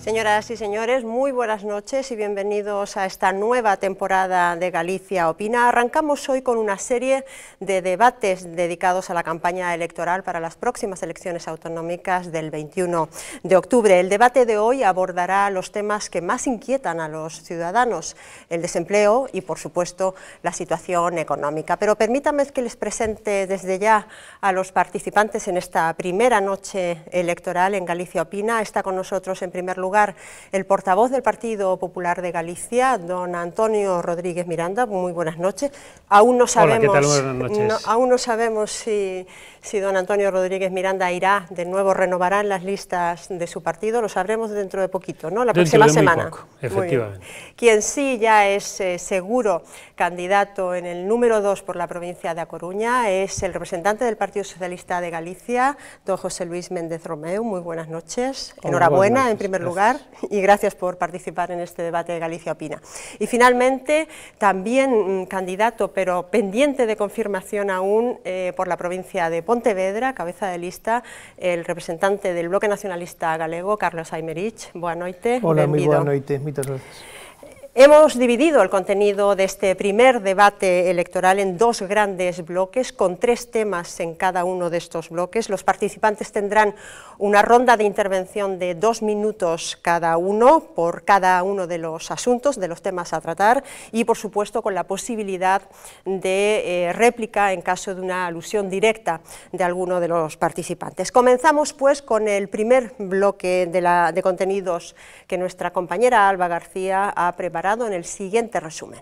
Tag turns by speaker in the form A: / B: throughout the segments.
A: Señoras y señores, muy buenas noches y bienvenidos a esta nueva temporada de Galicia Opina. Arrancamos hoy con una serie de debates dedicados a la campaña electoral para las próximas elecciones autonómicas del 21 de octubre. El debate de hoy abordará los temas que más inquietan a los ciudadanos, el desempleo y, por supuesto, la situación económica. Pero permítanme que les presente desde ya a los participantes en esta primera noche electoral en Galicia Opina. Está con nosotros, en primer lugar, el portavoz del Partido Popular de Galicia, don Antonio Rodríguez Miranda. Muy buenas noches. Aún no sabemos,
B: hola, ¿qué tal? Buenas noches.
A: Aún no sabemos si don Antonio Rodríguez Miranda irá de nuevo, renovará en las listas de su partido. Lo sabremos dentro de poquito, ¿no? La próxima semana.
B: Poco, efectivamente.
A: Quien sí ya es seguro candidato en el número 2 por la provincia de A Coruña es el representante del Partido Socialista de Galicia, don José Luis Méndez Romeu. Muy buenas noches. Enhorabuena,
B: buenas noches,
A: en primer lugar, y gracias por participar en este debate de Galicia Opina. Y finalmente, también candidato, pero pendiente de confirmación aún, por la provincia de Pontevedra, cabeza de lista, el representante del Bloque Nacionalista Galego, Carlos Aymerich. Boa noite.
C: Hola, moi boa noite, moitas gracias.
A: Hemos dividido el contenido de este primer debate electoral en dos grandes bloques, con 3 temas en cada uno de estos bloques. Los participantes tendrán una ronda de intervención de 2 minutos cada uno por cada uno de los asuntos, de los temas a tratar, y por supuesto con la posibilidad de réplica en caso de una alusión directa de alguno de los participantes. Comenzamos pues con el primer bloque de contenidos que nuestra compañera Alba García ha preparado en el siguiente resumen.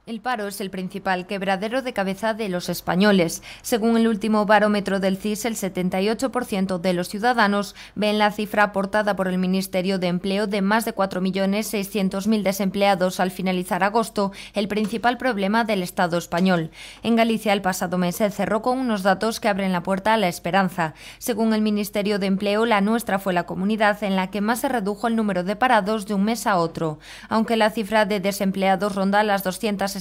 D: El paro es el principal quebradero de cabeza de los españoles. Según el último barómetro del CIS, el 78% de los ciudadanos ven la cifra aportada por el Ministerio de Empleo de más de 4.600.000 desempleados al finalizar agosto el principal problema del Estado español. En Galicia el pasado mes se cerró con unos datos que abren la puerta a la esperanza. Según el Ministerio de Empleo, la nuestra fue la comunidad en la que más se redujo el número de parados de un mes a otro. Aunque la cifra de desempleados ronda las 260.000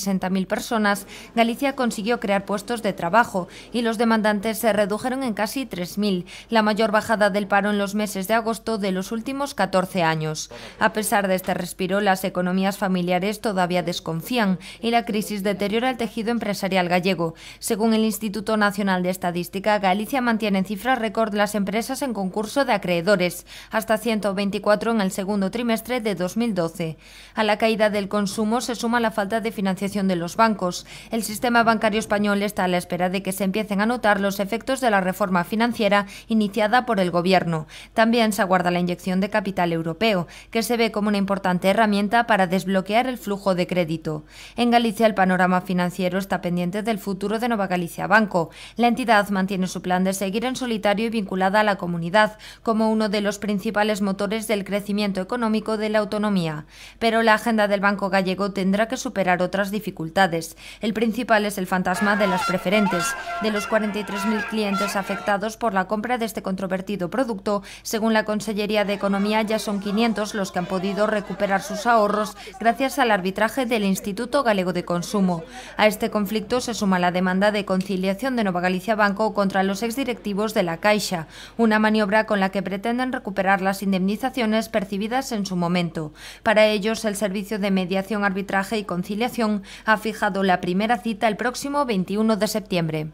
D: personas, Galicia consiguió crear puestos de trabajo y los demandantes se redujeron en casi 3.000, la mayor bajada del paro en los meses de agosto de los últimos 14 años. A pesar de este respiro, las economías familiares todavía desconfían y la crisis deteriora el tejido empresarial gallego. Según el Instituto Nacional de Estadística, Galicia mantiene en cifra récord las empresas en concurso de acreedores, hasta 124 en el segundo trimestre de 2012. A la caída del consumo se suma la falta de financiación de los bancos. El sistema bancario español está a la espera de que se empiecen a notar los efectos de la reforma financiera iniciada por el Gobierno. También se aguarda la inyección de capital europeo, que se ve como una importante herramienta para desbloquear el flujo de crédito. En Galicia el panorama financiero está pendiente del futuro de Nova Galicia Banco. La entidad mantiene su plan de seguir en solitario y vinculada a la comunidad, como uno de los principales motores del crecimiento económico de la autonomía. Pero la agenda del Banco Gallego tendrá que superar otras dificultades. El principal es el fantasma de las preferentes. De los 43.000 clientes afectados por la compra de este controvertido producto, según la Consellería de Economía, ya son 500 los que han podido recuperar sus ahorros gracias al arbitraje del Instituto Galego de Consumo. A este conflicto se suma la demanda de conciliación de Nova Galicia Banco contra los exdirectivos de la Caixa, una maniobra con la que pretenden recuperar las indemnizaciones percibidas en su momento. Para ellos, el Servicio de Mediación, Arbitraje y Conciliación ha fijado la primera cita el próximo 21 de septiembre.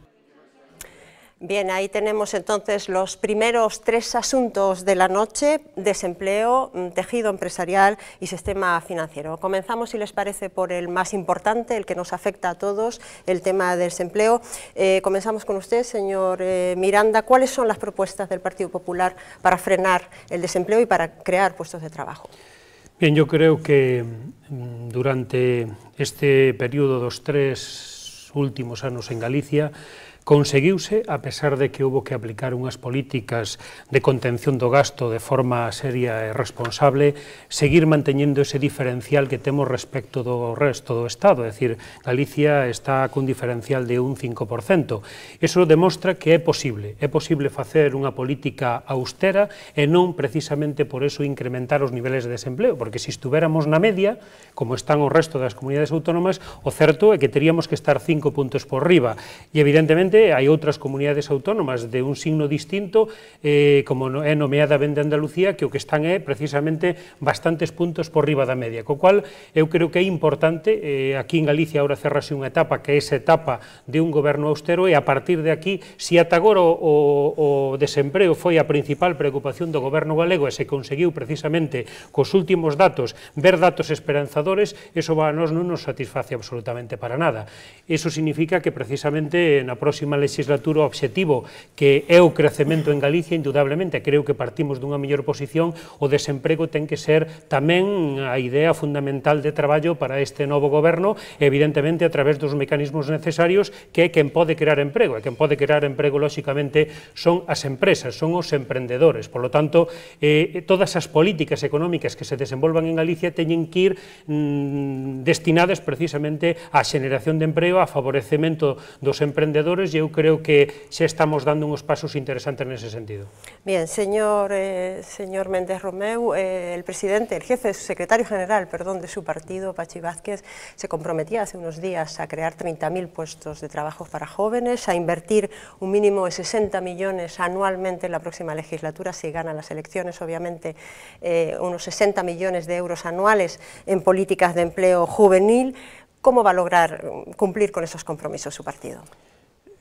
A: Bien, ahí tenemos entonces los primeros 3 asuntos de la noche: desempleo, tejido empresarial y sistema financiero. Comenzamos, si les parece, por el más importante, el que nos afecta a todos, el tema del desempleo. Comenzamos con usted, señor Miranda. ¿Cuáles son las propuestas del Partido Popular para frenar el desempleo y para crear puestos de trabajo?
B: Bien, yo creo que durante este período dos 3 últimos anos en Galicia conseguiuse, a pesar de que houve que aplicar unhas políticas de contención do gasto de forma seria e responsable, seguir manteñendo ese diferencial que temos respecto do resto do Estado, é dicir, Galicia está cun diferencial de un 5%. Iso demostra que é posible facer unha política austera e non precisamente por eso incrementar os niveles de desempleo, porque se estuveramos na media, como están o resto das comunidades autónomas, o certo é que teríamos que estar 5 puntos por riba, e evidentemente evidentemente, hai outras comunidades autónomas de un signo distinto, como é nomeadamente Andalucía, que o que están é, precisamente, bastantes puntos por riba da media, co cual eu creo que é importante, aquí en Galicia agora cerrase unha etapa, que é esa etapa de un goberno austero, e a partir de aquí, se ata agora o desemprego foi a principal preocupación do goberno galego e se conseguiu precisamente cos últimos datos ver datos esperanzadores, eso a nós non nos satisface absolutamente para nada. Iso significa que precisamente na próxima legislatura o obxectivo que é o crecemento en Galicia, indudablemente, creo que partimos dunha mellor posición, o desemprego ten que ser tamén a idea fundamental de traballo para este novo goberno, evidentemente a través dos mecanismos necesarios, que é quen pode crear emprego, e quen pode crear emprego, lóxicamente, son as empresas, son os emprendedores. Por lo tanto, todas as políticas económicas que se desenvolvan en Galicia teñen que ir destinadas precisamente á xeneración de emprego, a favorecemento dos emprendedores, e eu creo que xa estamos dando uns pasos interesantes nese sentido.
A: Bien, señor Méndez Romeu, el presidente, el jefe, secretario general, perdón, de su partido, Pachi Vázquez, se comprometía hace unos días a crear 30.000 puestos de trabajo para jóvenes, a invertir un mínimo de 60 millones anualmente en la próxima legislatura, si gana las elecciones, obviamente, unos 60 millones de euros anuales en políticas de empleo juvenil. ¿Cómo va a lograr cumplir con esos compromisos su partido?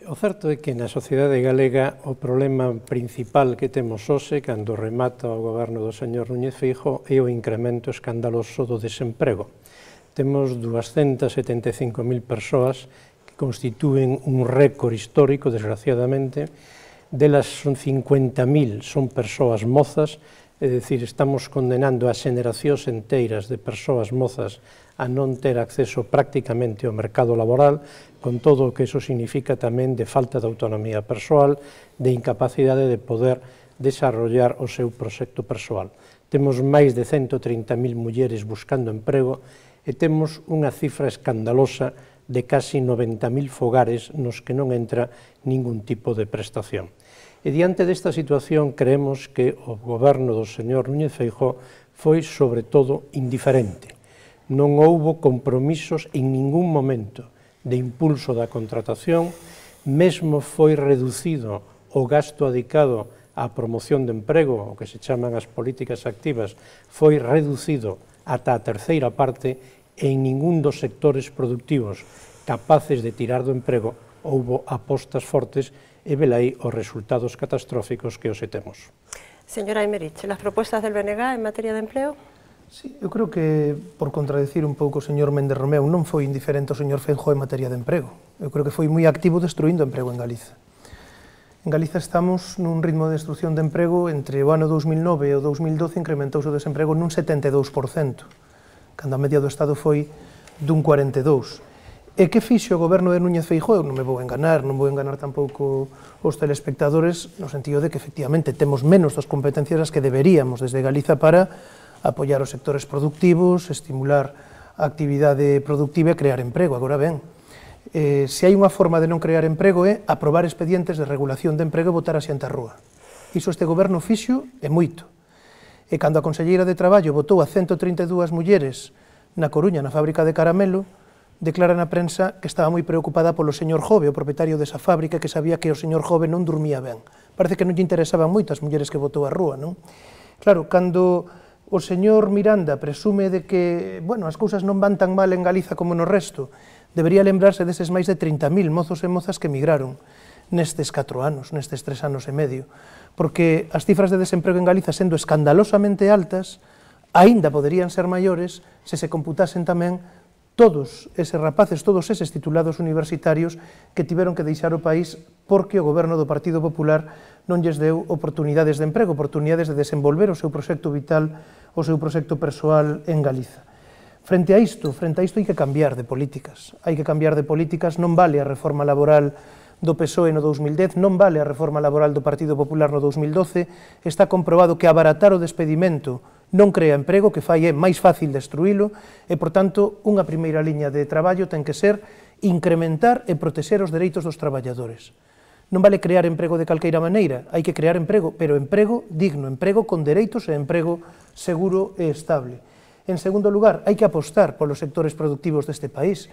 E: O certo é que na sociedade galega o problema principal que temos hoxe, cando remata o goberno do señor Núñez Feijóo, é o incremento escandaloso do desemprego. Temos 275.000 persoas que constitúen un récord histórico, desgraciadamente. Delas son 50.000 son persoas mozas, é dicir, estamos condenando a xeneracións enteiras de persoas mozas a non ter acceso prácticamente ao mercado laboral, con todo o que iso significa tamén de falta de autonomía persoal, de incapacidade de poder desarrollar o seu proxecto persoal. Temos máis de 130.000 mulleres buscando emprego e temos unha cifra escandalosa de casi 90.000 fogares nos que non entra ningún tipo de prestación. E diante desta situación creemos que o goberno do señor Núñez Feijóo foi, sobre todo, indiferente. Non houbo compromisos en ningún momento de impulso da contratación, mesmo foi reducido o gasto dedicado á promoción de emprego, o que se chaman as políticas activas, foi reducido ata a terceira parte, e en ningún dos sectores productivos capaces de tirar do emprego houbo apostas fortes, e velaí os resultados catastróficos que hoxe temos.
A: Señora Aymerich, ¿las propuestas del BNG en materia de empleo?
C: Sí, eu creo que, por contradecir un pouco o señor Méndez Romeu, non foi indiferente o señor Feijóo en materia de emprego. Eu creo que foi moi activo destruindo emprego en Galiza. En Galiza estamos nun ritmo de destrucción de emprego entre o ano 2009 e o 2012 incrementouse o desemprego nun 72%, cando a media do Estado foi dun 42%. E que fixo o goberno de Núñez Feijóo? Non me vou enganar, non vou enganar tampouco os telespectadores, no sentido de que, efectivamente, temos menos das competencias as que deberíamos desde Galiza para apoiar os sectores productivos, estimular a actividade productiva e crear emprego. Agora ben, se hai unha forma de non crear emprego é aprobar expedientes de regulación de emprego e botar a xente á rúa. Iso este goberno fixo é moito. E cando a conselleira de Traballo botou a 132 mulleres na Coruña, na fábrica de caramelo, declara na prensa que estaba moi preocupada polo señor Jove, o propietario desa fábrica, que sabía que o señor Jove non dormía ben. Parece que non lle interesaban moito as mulleres que botou á rúa, non? Claro, cando o señor Miranda presume de que, bueno, as cousas non van tan mal en Galiza como no resto, debería lembrarse deses máis de 30.000 mozos e mozas que emigraron nestes 4 anos, nestes 3 anos e medio, porque as cifras de desemprego en Galiza, sendo escandalosamente altas, aínda poderían ser maiores se se computasen tamén todos eses rapaces, todos eses titulados universitarios que tiveron que deixar o país porque o goberno do Partido Popular non lles deu oportunidades de emprego, oportunidades de desenvolver o seu proxecto vital, o seu proxecto persoal en Galiza. Frente a isto hai que cambiar de políticas. Hai que cambiar de políticas, non vale a reforma laboral do PSOE no 2010, non vale a reforma laboral do Partido Popular no 2012, está comprobado que abaratar o despedimento non crea emprego, que fai é máis fácil destruílo, e, por tanto, unha primeira liña de traballo ten que ser incrementar e protexer os dereitos dos traballadores. Non vale crear emprego de calqueira maneira, hai que crear emprego, pero emprego digno, emprego con dereitos e emprego seguro e estable. En segundo lugar, hai que apostar polos sectores productivos deste país.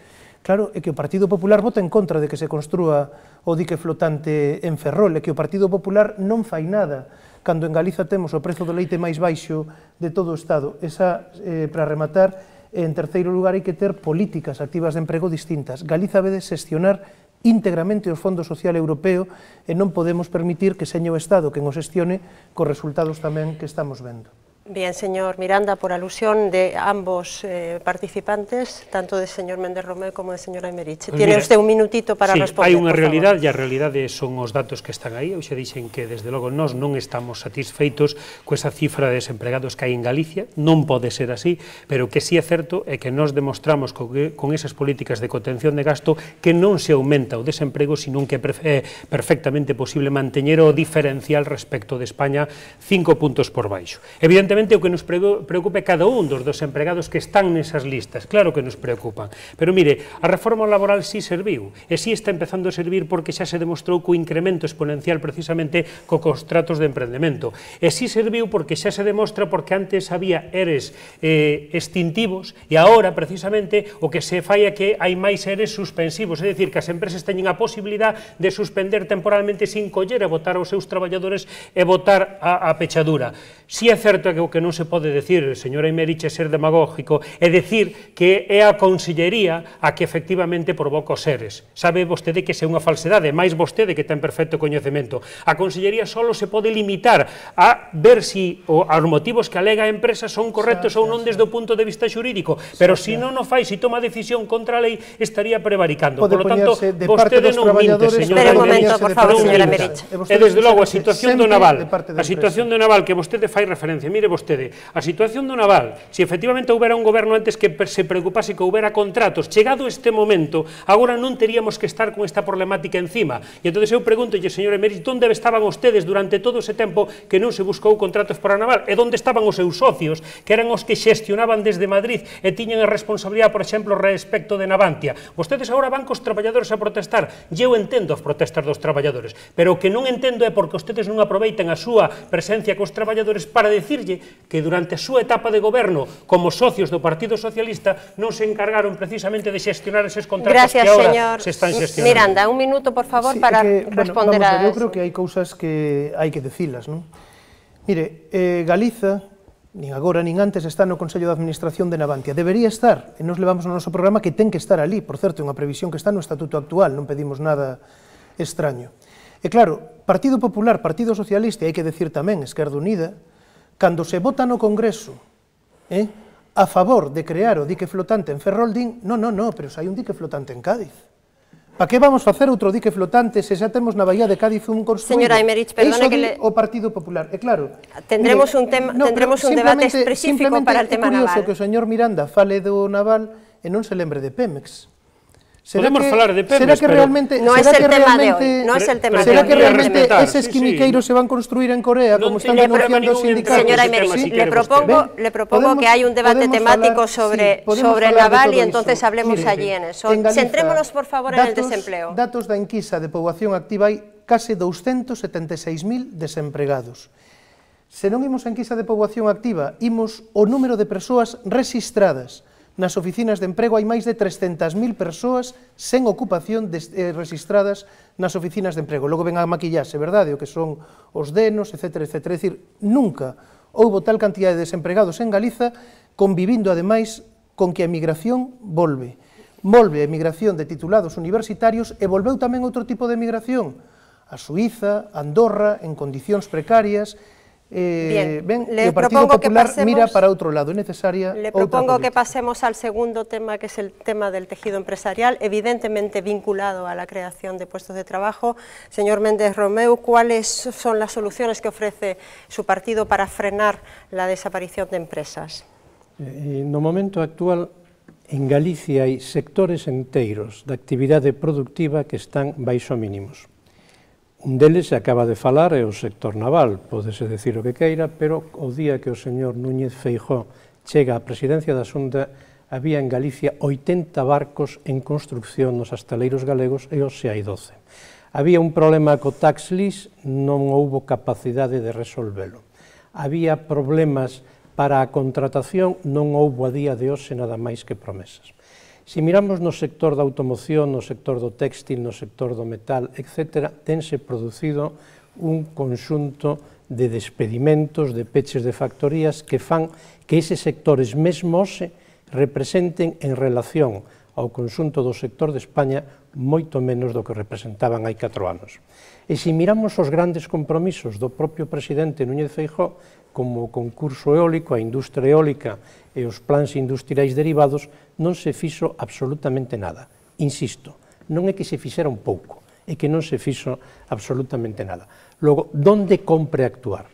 C: Claro, é que o Partido Popular vota en contra de que se construa o dique flotante en Ferrol, é que o Partido Popular non fai nada cando en Galiza temos o prezo do leite máis baixo de todo o Estado. Esa, para rematar, en terceiro lugar, hai que ter políticas activas de emprego distintas. Galiza debe xestionar íntegramente o Fondo Social Europeo e non podemos permitir que seña o Estado que nos xestione cos resultados tamén que estamos vendo.
A: Bien, señor Miranda, por alusión de ambos participantes, tanto del señor Méndez Romeu como del señor Aymerich.
B: Pues
A: Tiene
B: mira,
A: usted un minutito para responder,
B: hai unha
A: por
B: realidade,
A: favor.
B: e a realidade son os datos que están aí. Xa dixen que, desde logo, nós non estamos satisfeitos coa cifra de desempregados que hai en Galicia, non pode ser así, pero que sí é certo é que nós demostramos con esas políticas de contención de gasto que non se aumenta o desemprego, sino que é perfectamente posible manteñer o diferencial respecto de España 5 puntos por baixo. Evidentemente, o que nos preocupa cada un dos desempregados que están nesas listas, claro que nos preocupan, pero mire, a reforma laboral sí serviu, e sí está empezando a servir porque xa se demostrou co incremento exponencial precisamente co contratos de emprendemento, e sí serviu porque xa se demostra porque antes había ERES extintivos e agora precisamente o que se fai é que hai máis ERES suspensivos, é dicir, que as empresas teñen a posibilidad de suspender temporalmente sin coller e botar aos seus traballadores e botar a pechadura. Si é certo que o que non se pode decir, señor Aymerich, é ser demagógico, é decir que é a Consellería a que efectivamente provoca os seres. Sabe vostede que é unha falsedade, máis vostede que ten perfecto coñecemento. A Consellería só se pode limitar a ver se os motivos que alega a empresa son correctos ou non desde o punto de vista xurídico, pero se non o fai, se toma decisión contra a lei, estaría prevaricando. Por lo tanto, vostede non minte, señor
A: Espera un momento, por favor, señor Aymerich.
B: E desde logo, a situación do naval, que vostede fai referencia, mire vostede, a situación do naval, se efectivamente houbera un goberno antes que se preocupase que houbera contratos, chegado este momento, agora non teríamos que estar con esta problemática encima. E entón eu pregunto, señor Aymerich, onde estaban ustedes durante todo ese tempo que non se buscou contratos para a naval? E onde estaban os seus socios, que eran os que xestionaban desde Madrid e tiñan a responsabilidade, por exemplo, respecto de Navantia? Vostedes agora van cos traballadores a protestar, e eu entendo as protestas dos traballadores, pero o que non entendo é porque ustedes non aproveitan a súa presencia cos traballadores para decirlle que durante a súa etapa de goberno como socios do Partido Socialista non se encargaron precisamente de xestionar eses contratos que agora se están xestionando.
A: Miranda, un minuto, por favor, para responder a...
C: Eu creo que hai cousas que hai que decilas, non? Mire, Galiza, nin agora nin antes, está no Consello de Administración de Navantia. Debería estar, e nos levamos no noso programa que ten que estar ali, por certo, é unha previsión que está no Estatuto actual, non pedimos nada extraño. E claro, Partido Popular, Partido Socialista, e hai que decir tamén Esquerda Unida, cando se vota no Congreso a favor de crear o dique flotante en Ferrol, din, non, pero se hai un dique flotante en Cádiz. Para que vamos facer outro dique flotante se xa temos na Bahía de Cádiz un construído?
A: Señora Aymerich, perdone que le...
C: o Partido Popular, e claro...
A: Tendremos un debate específico para el tema naval.
C: É curioso que o señor Miranda fale do naval e non se lembre de Pemex.
B: Podemos falar de Pemex,
C: será que realmente
A: no es el tema de hoy, no es el tema de hoy.
C: Será que realmente eses quimiqueiros se van construir en Corea, como están denunciando os sindicatos?
A: Señora Aymerich, le propongo que hay un debate temático sobre naval y entonces hablemos allí en eso. Centrémonos, por favor, en el desempleo.
C: Datos da enquisa de poboación activa, hai case 276.000 desempregados. Se non imos a enquisa de poboación activa, imos o número de persoas rexistradas nas oficinas de emprego, hai máis de 300.000 persoas sen ocupación registradas nas oficinas de emprego. Logo ven a maquillarse, verdade, o que son os denos, etc. É dicir, nunca houbo tal cantidad de desempregados en Galiza, convivindo ademais con que a emigración volve. Volve a emigración de titulados universitarios e volveu tamén outro tipo de emigración, a Suiza, a Andorra, en condicións precarias. El Partido Popular mira para outro lado, é necesaria outra política.
A: Le propongo que pasemos al segundo tema, que es el tema del tejido empresarial, evidentemente vinculado a la creación de puestos de trabajo. Señor Méndez Romeu, ¿cuáles son las soluciones que ofrece su partido para frenar la desaparición de empresas?
E: No momento actual, en Galicia hai sectores enteiros de actividade productiva que están baixo mínimos. Un deles se acaba de falar é o sector naval, pódese decir o que queira, pero o día que o señor Núñez Feijóo chega á presidencia da Xunta, había en Galicia 80 barcos en construcción nos astaleiros galegos e hoxe hai 12. Había un problema co tax lease, non houbo capacidade de resolvelo. Había problemas para a contratación, non houbo a día de hoxe nada máis que promesas. Se miramos no sector da automoción, no sector do textil, no sector do metal, etc., tense producido un conxunto de despedimentos, de peches de factorías que fan que eses sectores mesmos representen en relación ao conxunto do sector de España moito menos do que representaban hai 4 anos. E se miramos os grandes compromisos do propio presidente Núñez Feijóo, como o concurso eólico, a industria eólica e os plans industriais derivados, non se fixo absolutamente nada. Insisto, non é que se fixera un pouco, é que non se fixo absolutamente nada. Logo, onde compre actuar?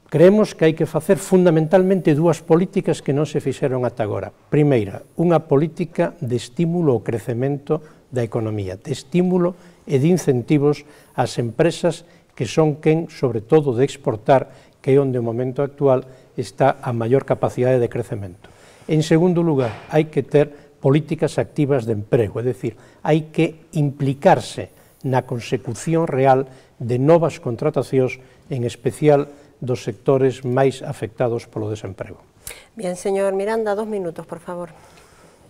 E: Creemos que hai que facer fundamentalmente dúas políticas que non se fixeron ata agora. Primeira, unha política de estímulo ao crecemento da economía, de estímulo e de incentivos ás empresas que son quen, sobre todo, de exportar, que é onde o momento actual está a maior capacidade de crecemento. En segundo lugar, hai que ter políticas activas de emprego, é dicir, hai que implicarse na consecución real de novas contratacións, en especial dos sectores máis afectados polo desemprego.
A: Bien, señor Miranda, 2 minutos, por favor.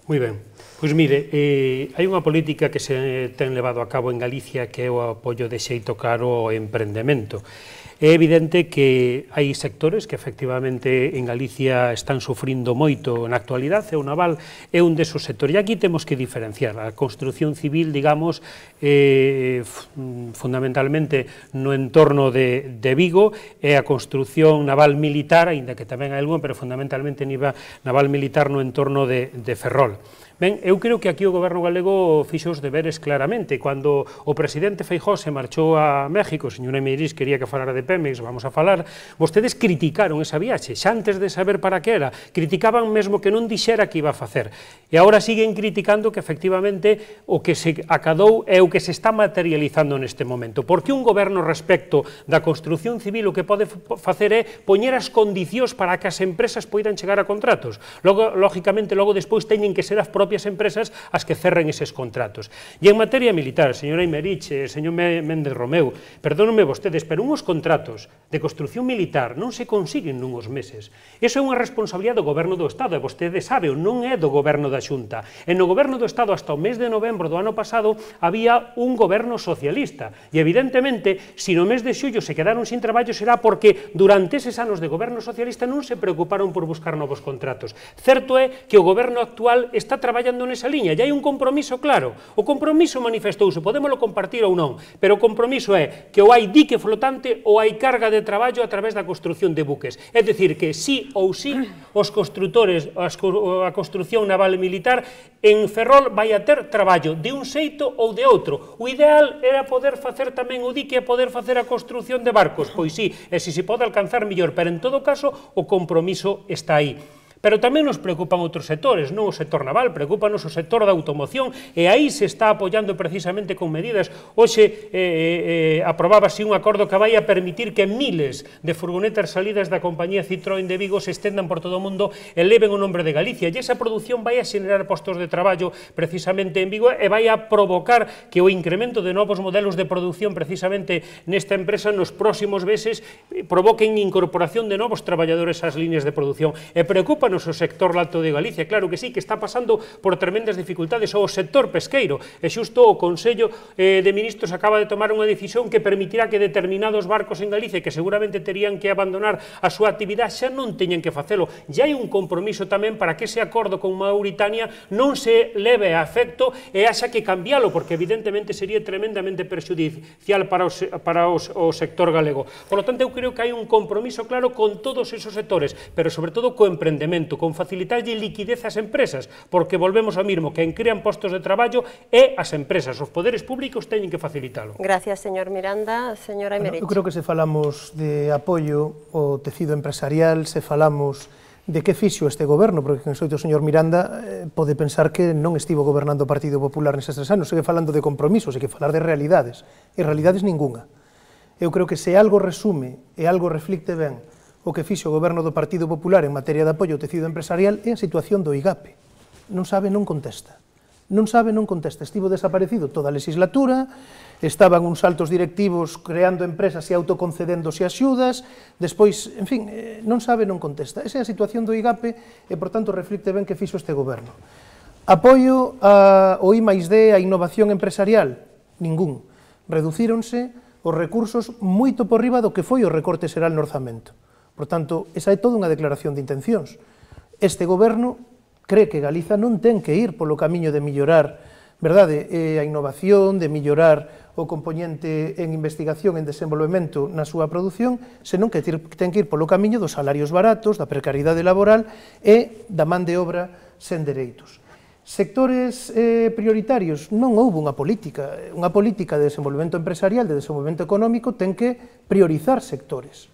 B: Moi ben. Pois mire, hai unha política que se ten levado a cabo en Galicia que é o apoio de xeito claro ao emprendemento. É evidente que hai sectores que efectivamente en Galicia están sufrindo moito na actualidade, e o naval é un desos sectores. E aquí temos que diferenciar a construción civil, digamos, fundamentalmente no entorno de Vigo, e a construción naval militar, aínda que tamén hai algún, pero fundamentalmente naval militar no entorno de Ferrol. Ben, eu creo que aquí o goberno galego fixo os deberes claramente. Cando o presidente Feijóo se marchou a México, o señor Emeirís quería que falara de Pemex, vamos a falar, vostedes criticaron esa viaxe, xa antes de saber para que era, criticaban mesmo que non dixera que iba a facer, e agora siguen criticando que efectivamente o que se acadou é o que se está materializando neste momento, porque un goberno respecto da construción civil o que pode facer é poñer as condicións para que as empresas poidan chegar a contratos. Logo, lógicamente, logo despois teñen que ser as propias empresas as que cerren eses contratos. E en materia militar, señora Imerich, señor Méndez Romeu, perdónenme vostedes, pero unhos contratos de construción militar non se consiguen nunhos meses. Iso é unha responsabilidade do goberno do Estado, e vostede sabe, non é do goberno da Xunta. E no goberno do Estado, hasta o mes de novembro do ano pasado, había un goberno socialista. E evidentemente, se no mes de xullo se quedaron sin traballo, será porque durante eses anos de goberno socialista non se preocuparon por buscar novos contratos. Certo é que o goberno actual está traballando nesa liña, e hai un compromiso claro. O compromiso manifestouse, podémolo compartir ou non, pero o compromiso é que ou hai dique flotante ou hai carga de traballo a través da construción de buques. É dicir, que sí ou sí, os construtores, a construción naval e militar en Ferrol vai a ter traballo de un xeito ou de outro. O ideal era poder facer tamén o dique e poder facer a construción de barcos, pois sí, e se se pode alcanzar mellor, pero en todo caso o compromiso está aí. Pero tamén nos preocupan outros sectores, non o sector naval, preocúpanos o sector da automoción, e aí se está apoiando precisamente con medidas. Hoxe aprobábase un acordo que vai a permitir que miles de furgonetas salidas da compañía Citroën de Vigo se estendan por todo o mundo e leven o nombre de Galicia, e esa produción vai a xenerar postos de traballo precisamente en Vigo, e vai a provocar que o incremento de novos modelos de produción precisamente nesta empresa nos próximos meses provoquen incorporación de novos traballadores ás líneas de produción. E preocupa o sector lácteo de Galicia, claro que sí, que está pasando por tremendas dificultades, ou o sector pesqueiro, e xusto o Consello de Ministros acaba de tomar unha decisión que permitirá que determinados barcos en Galicia, que seguramente terían que abandonar a súa actividade, xa non teñen que facelo. Já hai un compromiso tamén para que ese acordo con Mauritania non se leve a efecto e haxa que cambiálo, porque evidentemente sería tremendamente perxudicial para o sector galego. Por lo tanto, eu creo que hai un compromiso claro con todos esos sectores, pero sobre todo co emprendemento, con facilitarlle liquidez ás empresas, porque volvemos ao mismo, que en crean postos de traballo é as empresas, os poderes públicos teñen que facilitalo.
A: Gracias, señor Miranda. Señora Imerich.
C: Eu creo que se falamos de apoio ao tecido empresarial, se falamos de que fixo este goberno, porque quen soito o señor Miranda pode pensar que non estivo gobernando o Partido Popular neses 3 anos, segue falando de compromisos, hai que falar de realidades, e realidades ningunha. Eu creo que se algo resume e algo reflicte ben o que fixo o goberno do Partido Popular en materia de apoio ao tecido empresarial é a situación do IGAPE. Non sabe, non contesta. Non sabe, non contesta. Estivo desaparecido toda a legislatura, estaban uns altos directivos creando empresas e autoconcedéndose axudas, despois, en fin, non sabe, non contesta. Esa é a situación do IGAPE e, por tanto, reflicte ben que fixo este goberno. Apoio ao I+D, a innovación empresarial? Ningún. Reducíronse os recursos moito por riba do que foi o recorte xeral no orzamento. Por tanto, esa é toda unha declaración de intencións. Este goberno cree que Galiza non ten que ir polo camiño de mellorar, verdade, a innovación, de mellorar o componente en investigación, en desenvolvemento na súa produción, senón que ten que ir polo camiño dos salarios baratos, da precariedade laboral e da man de obra sen dereitos. Sectores prioritarios, non houve unha política de desenvolvemento empresarial, de desenvolvemento económico, ten que priorizar sectores.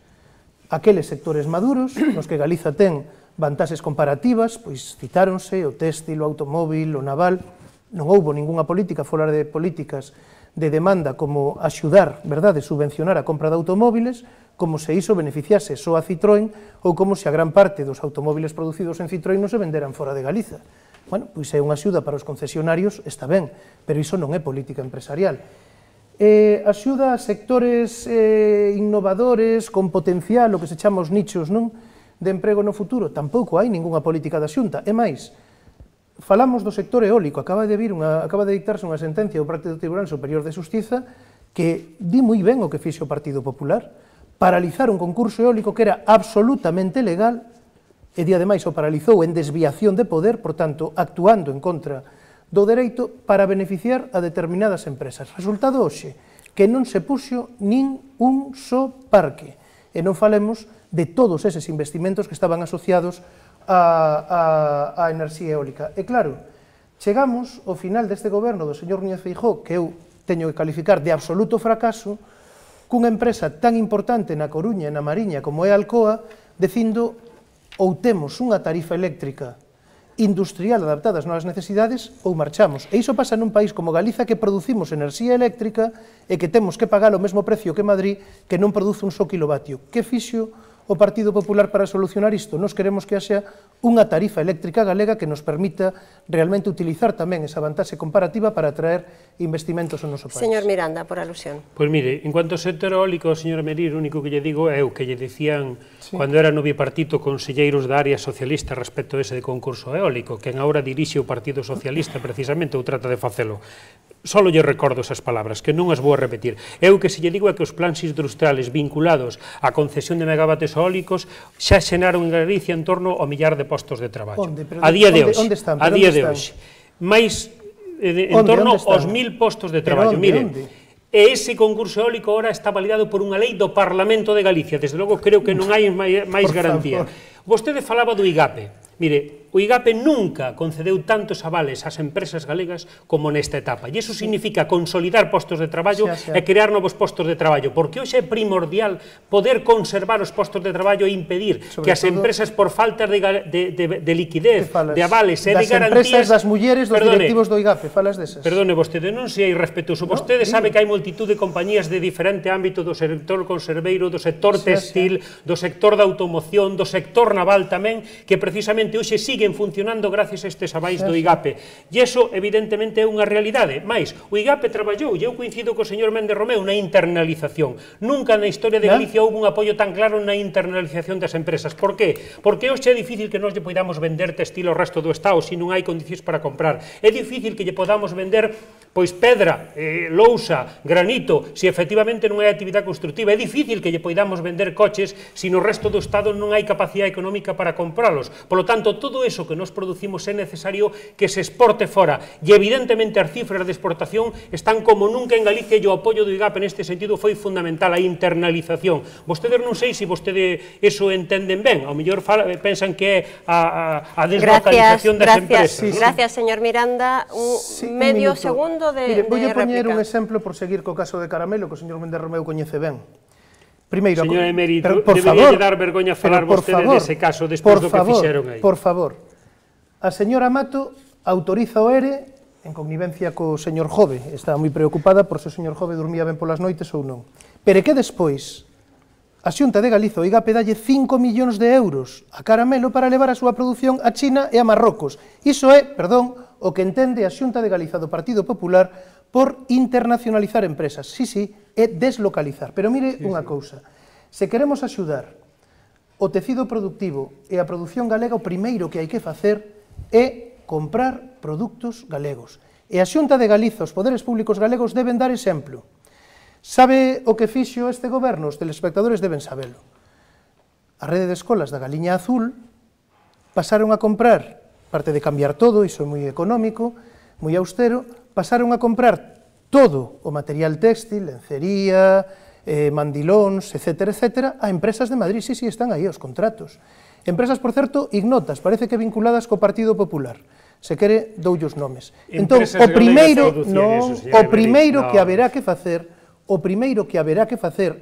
C: Aqueles sectores maduros, nos que Galiza ten vantaxes comparativas, pois citáronse o téxtil, o automóvil, o naval, non houve ningunha política fora de políticas de demanda como axudar, verdade, subvencionar a compra de automóviles, como se iso beneficiase só a Citroën ou como se a gran parte dos automóviles producidos en Citroën non se venderan fora de Galiza. Bueno, pois é unha axuda para os concesionarios, está ben, pero iso non é política empresarial. Axuda a sectores innovadores, con potencial, o que se chama os nichos, non, de emprego no futuro, tampouco hai ningunha política da Xunta. É máis, falamos do sector eólico, acaba de dictarse unha sentencia do Tribunal Superior de Xustiza que di moi ben o que fixe o Partido Popular, paralizar un concurso eólico que era absolutamente legal, e di ademais o paralizou en desviación de poder, por tanto, actuando en contra do dereito para beneficiar a determinadas empresas. Resultado hoxe, que non se puxo nin un só parque, e non falemos de todos eses investimentos que estaban asociados a enerxía eólica. E claro, chegamos ao final deste goberno do señor Núñez Feijóo, que eu teño que calificar de absoluto fracaso, cunha empresa tan importante na Coruña e na Mariña como é Alcoa, dicindo ou temos unha tarifa eléctrica industrial adaptada ás novas necesidades ou marchamos. E iso pasa nun país como Galiza, que producimos enerxía eléctrica e que temos que pagar o mesmo precio que Madrid, que non produce un só kilovatio. Que fixo o Partido Popular para solucionar isto? Nos queremos que haxa unha tarifa eléctrica galega que nos permita realmente utilizar tamén esa vantaxe comparativa para atraer investimentos ao noso país.
A: Señor Miranda, por alusión.
B: Pois mire, en cuanto ao sector eólico, señor Merir, o único que lle digo é o que lle dicían cando era no bipartito conselleiros da área socialista respecto a ese de concurso eólico, que agora dirixe o Partido Socialista precisamente ou trata de facelo. Só lle recordo esas palabras, que non as vou a repetir. Eu que se lle digo é que os plans industriales vinculados á concesión de megavatios eólicos xa xenaron en Galicia en torno ao 1.000.000 de postos de traballo. A día de hoxe. Mais en torno aos 1.000 postos de traballo. Mire, e ese concurso eólico ahora está validado por unha lei do Parlamento de Galicia. Desde logo creo que non hai máis garantía. Vostede falaba do IGAPE. Mire, o IGAPE nunca concedeu tantos avales ás empresas galegas como nesta etapa. E iso significa consolidar postos de traballo e crear novos postos de traballo, porque hoxe é primordial poder conservar os postos de traballo e impedir que as empresas, por falta de liquidez, de avales e de garantías...
C: Das empresas, das mulleres, dos directivos do IGAPE, falas desas.
B: Perdone, vostede non sei irrespetuoso. Vostede sabe que hai multitud de compañías de diferente ámbito, do sector conserveiro, do sector textil, do sector da automoción, do sector naval tamén, que precisamente hoxe siguen funcionando gracias a estes avais do IGAPE. E iso, evidentemente, é unha realidade. Mais, o IGAPE traballou, e eu coincido co señor Méndez Romeu, na internalización. Nunca na historia de Galicia houve un apoio tan claro na internalización das empresas. Por qué? Porque hoxe é difícil que nós lle podamos vender textil ao resto do Estado se non hai condicións para comprar. É difícil que lle podamos vender pois pedra, lousa, granito, se efectivamente non hai actividade constructiva. É difícil que lle podamos vender coches se no resto do Estado non hai capacidade económica para compralos. Polo tanto, todo eso que nos producimos é necesario que se exporte fora. E evidentemente as cifras de exportación están como nunca en Galicia e o apoio do IGAPE neste sentido foi fundamental, a internalización. Vostedes non sei se vostede eso entenden ben, ao mellor pensan que é a deslocalización das empresas.
A: Gracias, señor Miranda. Medio segundo de réplica.
C: Voy a poñer un exemplo por seguir co caso de Caramelo, que o señor Méndez Romeu coñece ben. Primeiro,
B: señor Emérito, debería dar vergoña falar vostede dese caso despois do que fixeron aí.
C: Por favor, a señora Mato autoriza o ERE en connivencia co señor Jove. Estaba moi preocupada por se o señor Jove dormía ben polas noites ou non. Pero que despois a Xunta de Galiza, o IGAPE, dalle 5 millóns de euros a Caramelo para levar a súa produción a China e a Marrocos. Iso é, perdón, o que entende a Xunta de Galiza do Partido Popular por internacionalizar empresas. Sí, é deslocalizar. Pero mire unha cousa, se queremos axudar o tecido productivo e a produción galega, o primeiro que hai que facer é comprar produtos galegos. E a Xunta de Galiza, os poderes públicos galegos deben dar exemplo. Sabe o que fixo este goberno? Os telespectadores deben sabelo. A rede de escolas da Galiña Azul pasaron a comprar, parte de cambiar todo, iso é moi económico, moi austero, pasaron a comprar todo o material téxtil, lencería, mandilóns, etcétera, etcétera, a empresas de Madrid. Sí, están aí os contratos. Empresas, por certo, ignotas, parece que vinculadas co Partido Popular. Se quere, doulle os nomes. Entón, o primeiro que haberá que facer,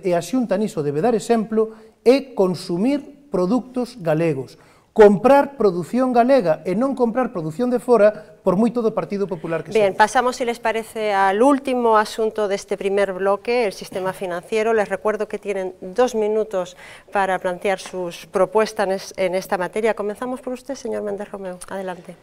C: e a Xunta niso debe dar exemplo, é consumir produtos galegos, comprar produción galega e non comprar produción de fora, por moito do Partido Popular que
A: Bien, pasamos, si les parece, al último asunto de este primer bloque, el sistema financiero. Les recuerdo que tienen 2 minutos para plantear sus propuestas en esta materia. Comenzamos por usted, señor Méndez Romeu. Adelante.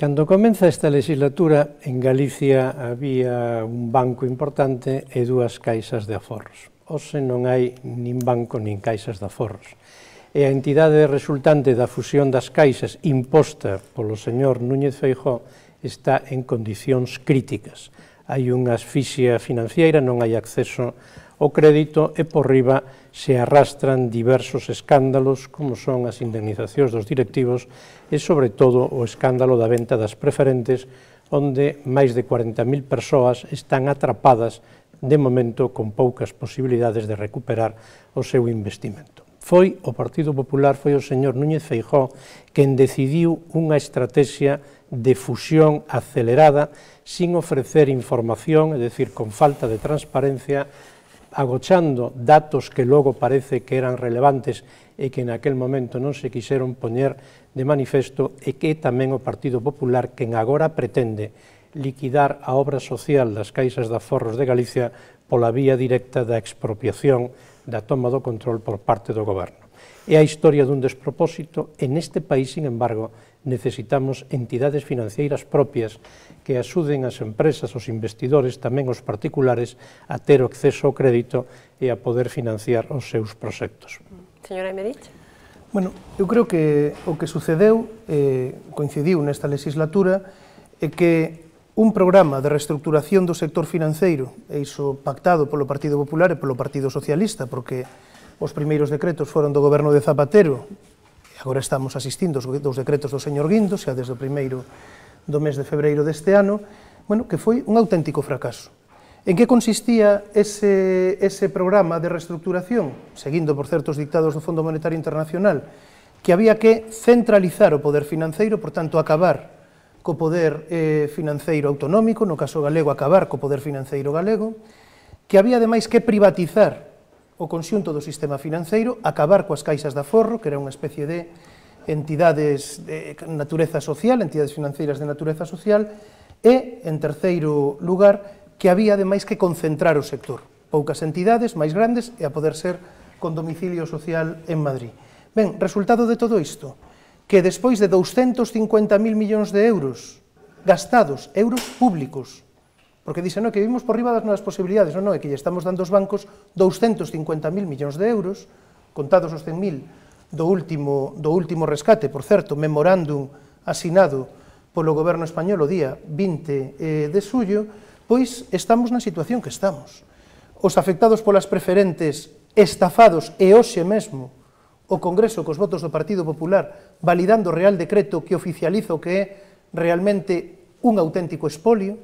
E: Cando comeza esta legislatura, en Galicia había un banco importante e 2 caixas de aforros. Hoxe non hai nin banco nin caixas de aforros. E a entidade resultante da fusión das caixas imposta polo señor Núñez Feijóo está en condicións críticas. Hai unha asfixia financiera, non hai acceso ao crédito e por riba se arrastran diversos escándalos como son as indemnizacións dos directivos e sobre todo o escándalo da venta das preferentes onde máis de 40.000 persoas están atrapadas de momento con poucas posibilidades de recuperar o seu investimento. Foi o Partido Popular, foi o señor Núñez Feijóo quen decidiu unha estrategia de fusión acelerada sin ofrecer información, é dicir, con falta de transparencia, agochando datos que logo parece que eran relevantes e que naquel momento non se quixeron poñer de manifesto e que tamén o Partido Popular quen agora pretende liquidar a obra social das caixas de aforros de Galicia pola vía directa da expropiación da toma do control por parte do goberno. É a historia dun despropósito e neste país, sin embargo, necesitamos entidades financeiras propias que axuden as empresas, os investidores, tamén os particulares, a ter acceso ao crédito e a poder financiar os seus proxectos.
A: Señora Emerich.
C: Bueno, eu creo que o que sucedeu, coincidiu nesta legislatura, é que un programa de reestructuración do sector financeiro, e iso pactado polo Partido Popular e polo Partido Socialista, porque os primeiros decretos foron do goberno de Zapatero, e agora estamos asistindo aos decretos do señor Guindos, xa desde o primeiro do mes de febreiro deste ano, bueno, que foi un auténtico fracaso. En que consistía ese programa de reestructuración, seguindo, por certos dictados do Fondo Monetario Internacional, que había que centralizar o poder financeiro, por tanto, acabar co poder financeiro autonómico, no caso galego, acabar co poder financeiro galego, que había, ademais, que privatizar o conxunto do sistema financeiro, acabar coas caixas de aforro, que era unha especie de entidades de natureza social, entidades financeiras de natureza social, e, en terceiro lugar, que había, ademais, que concentrar o sector. Poucas entidades máis grandes e a poder ser con domicilio social en Madrid. Ben, resultado de todo isto, que despois de 250.000 millóns de euros gastados, euros públicos, porque dicen, que vivimos por riba das novas posibilidades, non, é que lle estamos dando aos bancos 250.000 millóns de euros, contados os 100.000 do último rescate, por certo, memorándum asinado polo goberno español o día 20 de xullo, pois estamos na situación que estamos. Os afectados polas preferentes estafados e hoxe mesmo o Congreso cos votos do Partido Popular validando o Real Decreto que oficializa o que é realmente un auténtico expolio,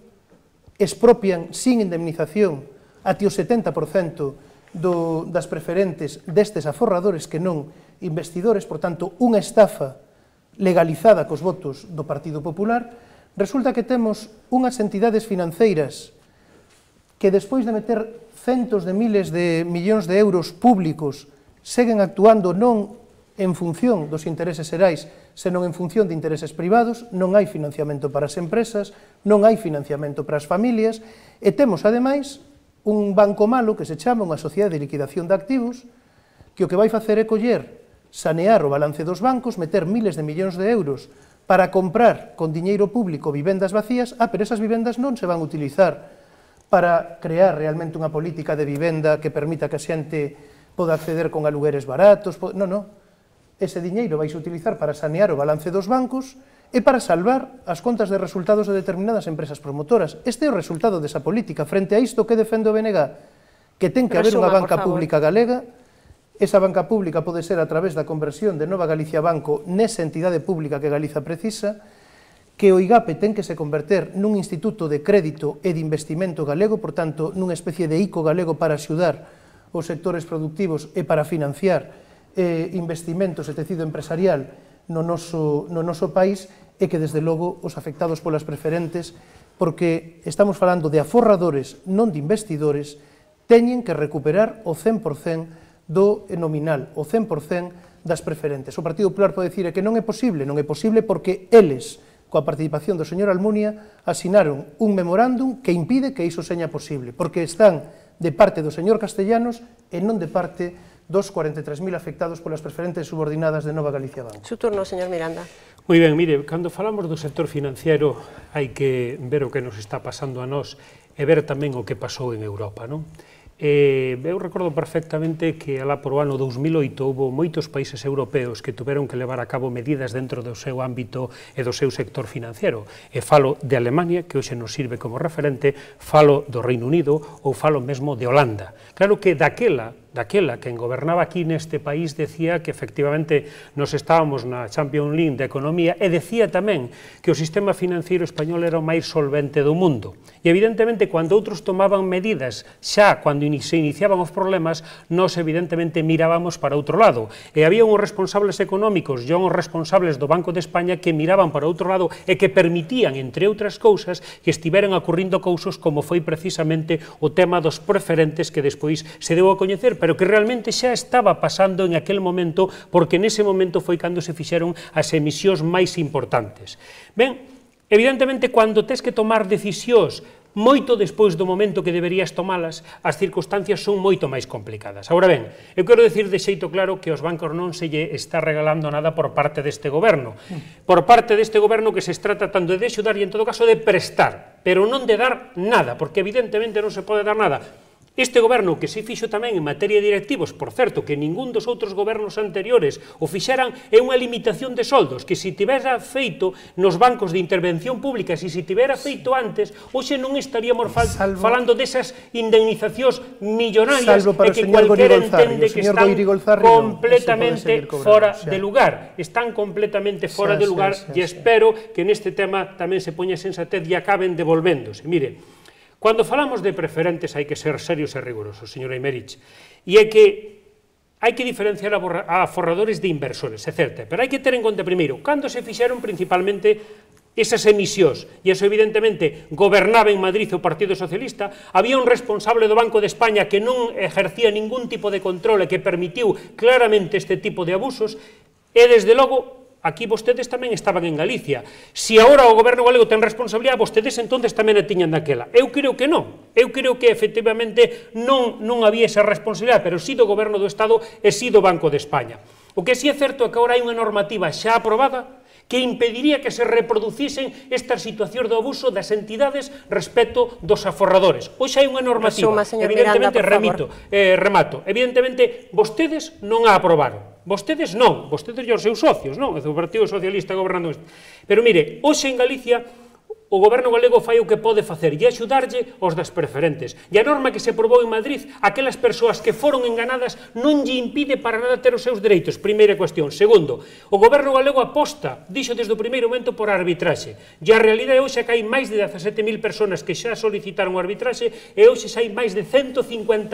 C: expropian sin indemnización até o 70% das preferentes destes aforradores que non investidores, por tanto, unha estafa legalizada cos votos do Partido Popular. Resulta que temos unhas entidades financeiras que despois de meter centos de miles de millóns de euros públicos seguen actuando non en función dos intereses xerais, senón en función de intereses privados, non hai financiamento para as empresas, non hai financiamento para as familias, e temos, ademais, un banco malo que se chama unha sociedade de liquidación de activos, que o que vai facer é coller, sanear o balance dos bancos, meter miles de millóns de euros para comprar con diñeiro público vivendas vacías, pero esas vivendas non se van a utilizar para crear realmente unha política de vivenda que permita que a xente poda acceder con alugueres baratos, non. Ese diñeiro vai se utilizar para sanear o balance dos bancos é para salvar as contas de resultados de determinadas empresas promotoras. Este é o resultado desa política. Frente a isto, que defende o BNG? Que ten que haber unha banca pública galega. Esa banca pública pode ser a través da conversión de Nova Galicia Banco nesa entidade pública que Galiza precisa, que o IGAPE ten que se converter nun instituto de crédito e de investimento galego, por tanto, nunha especie de ICO galego para axudar os sectores productivos e para financiar investimentos e tecido empresarial no noso país, e que, desde logo, os afectados polas preferentes, porque estamos falando de aforradores, non de investidores, teñen que recuperar o 100% do nominal, o 100% das preferentes. O Partido Popular pode dicir que non é posible porque eles, coa participación do señor Almunia, asinaron un memorándum que impide que iso seña posible, porque están de parte do señor Castellanos e non de parte dos 43.000 afectados polas preferentes subordinadas de Nova Galicia Banco.
A: Su turno, señor Miranda.
B: Moi ben, mire, cando falamos do sector financiero hai que ver o que nos está pasando a nós e ver tamén o que pasou en Europa, non? Eu recordo perfectamente que alá por o ano 2008 houve moitos países europeos que tuveron que levar a cabo medidas dentro do seu ámbito e do seu sector financiero. E falo de Alemania, que hoxe nos sirve como referente, falo do Reino Unido ou falo mesmo de Holanda. Claro que daquela quen gobernaba aquí neste país decía que efectivamente nos estábamos na Champions League de Economía e decía tamén que o sistema financiero español era o máis solvente do mundo. E evidentemente, cando outros tomaban medidas, xa cando se iniciaban os problemas, nós evidentemente mirábamos para outro lado. E había uns responsables económicos e uns responsables do Banco de España que miraban para outro lado e que permitían, entre outras cousas, que estiveran ocurrindo cousas como foi precisamente o tema dos preferentes que despois se deu a coñecer, pero que realmente xa estaba pasando en aquel momento, porque nese momento foi cando se fixeron as emisións máis importantes. Ben, evidentemente, cando tes que tomar decisións moito despois do momento que deberías tomalas, as circunstancias son moito máis complicadas. Agora ben, eu quero dicir de xeito claro que aos bancos non se lle está regalando nada por parte deste goberno. Por parte deste goberno que se está tratando de axudar e, en todo caso, de prestar, pero non de dar nada, porque evidentemente non se pode dar nada. Este goberno, que se fixo tamén en materia de directivos, por certo, que ningún dos outros gobernos anteriores o fixeran, é unha limitación de soldos, que se tivera feito nos bancos de intervención pública, se tivera feito antes, hoxe non estaríamos falando desas indemnizacións millonarias e que cualquiera entende que están completamente fora de lugar. Están completamente fora de lugar e espero que neste tema tamén se poña sensatez e acaben devolvéndose. Mire, cando falamos de preferentes hai que ser serios e rigurosos, señora Imerich, e é que hai que diferenciar a aforradores de inversores, é certo, pero hai que ter en conta primeiro, cando se fixeron principalmente esas emisións, e eso evidentemente gobernaba en Madrid o Partido Socialista, había un responsable do Banco de España que non ejercía ningún tipo de control e que permitiu claramente este tipo de abusos, e desde logo aquí vostedes tamén estaban en Galicia. Se agora o goberno galego ten responsabilidade, vostedes entonces tamén a tiñan daquela. Eu creo que non. Eu creo que efectivamente non había esa responsabilidade, pero si do goberno do Estado e si do Banco de España. O que si é certo é que agora hai unha normativa xa aprobada que impediría que se reproducisen estas situacións de abuso das entidades respecto dos aforradores. Hoxe hai unha normativa, evidentemente, remato, evidentemente, vostedes non a aprobaron. Vostedes non, vostedes e os seus socios, non, o Partido Socialista gobernando isto. Pero mire, hoxe en Galicia o goberno galego fai o que pode facer e axudarlle aos das preferentes. E a norma que se aprobou en Madrid, aquelas persoas que foron enganadas non lle impide para nada ter os seus dereitos. Primeira cuestión. Segundo, o goberno galego aposta, dixo desde o primeiro momento, por arbitraxe. E a realidade hoxe é que hai máis de 17.000 personas que xa solicitaron o arbitraxe e hoxe xa hai máis de 150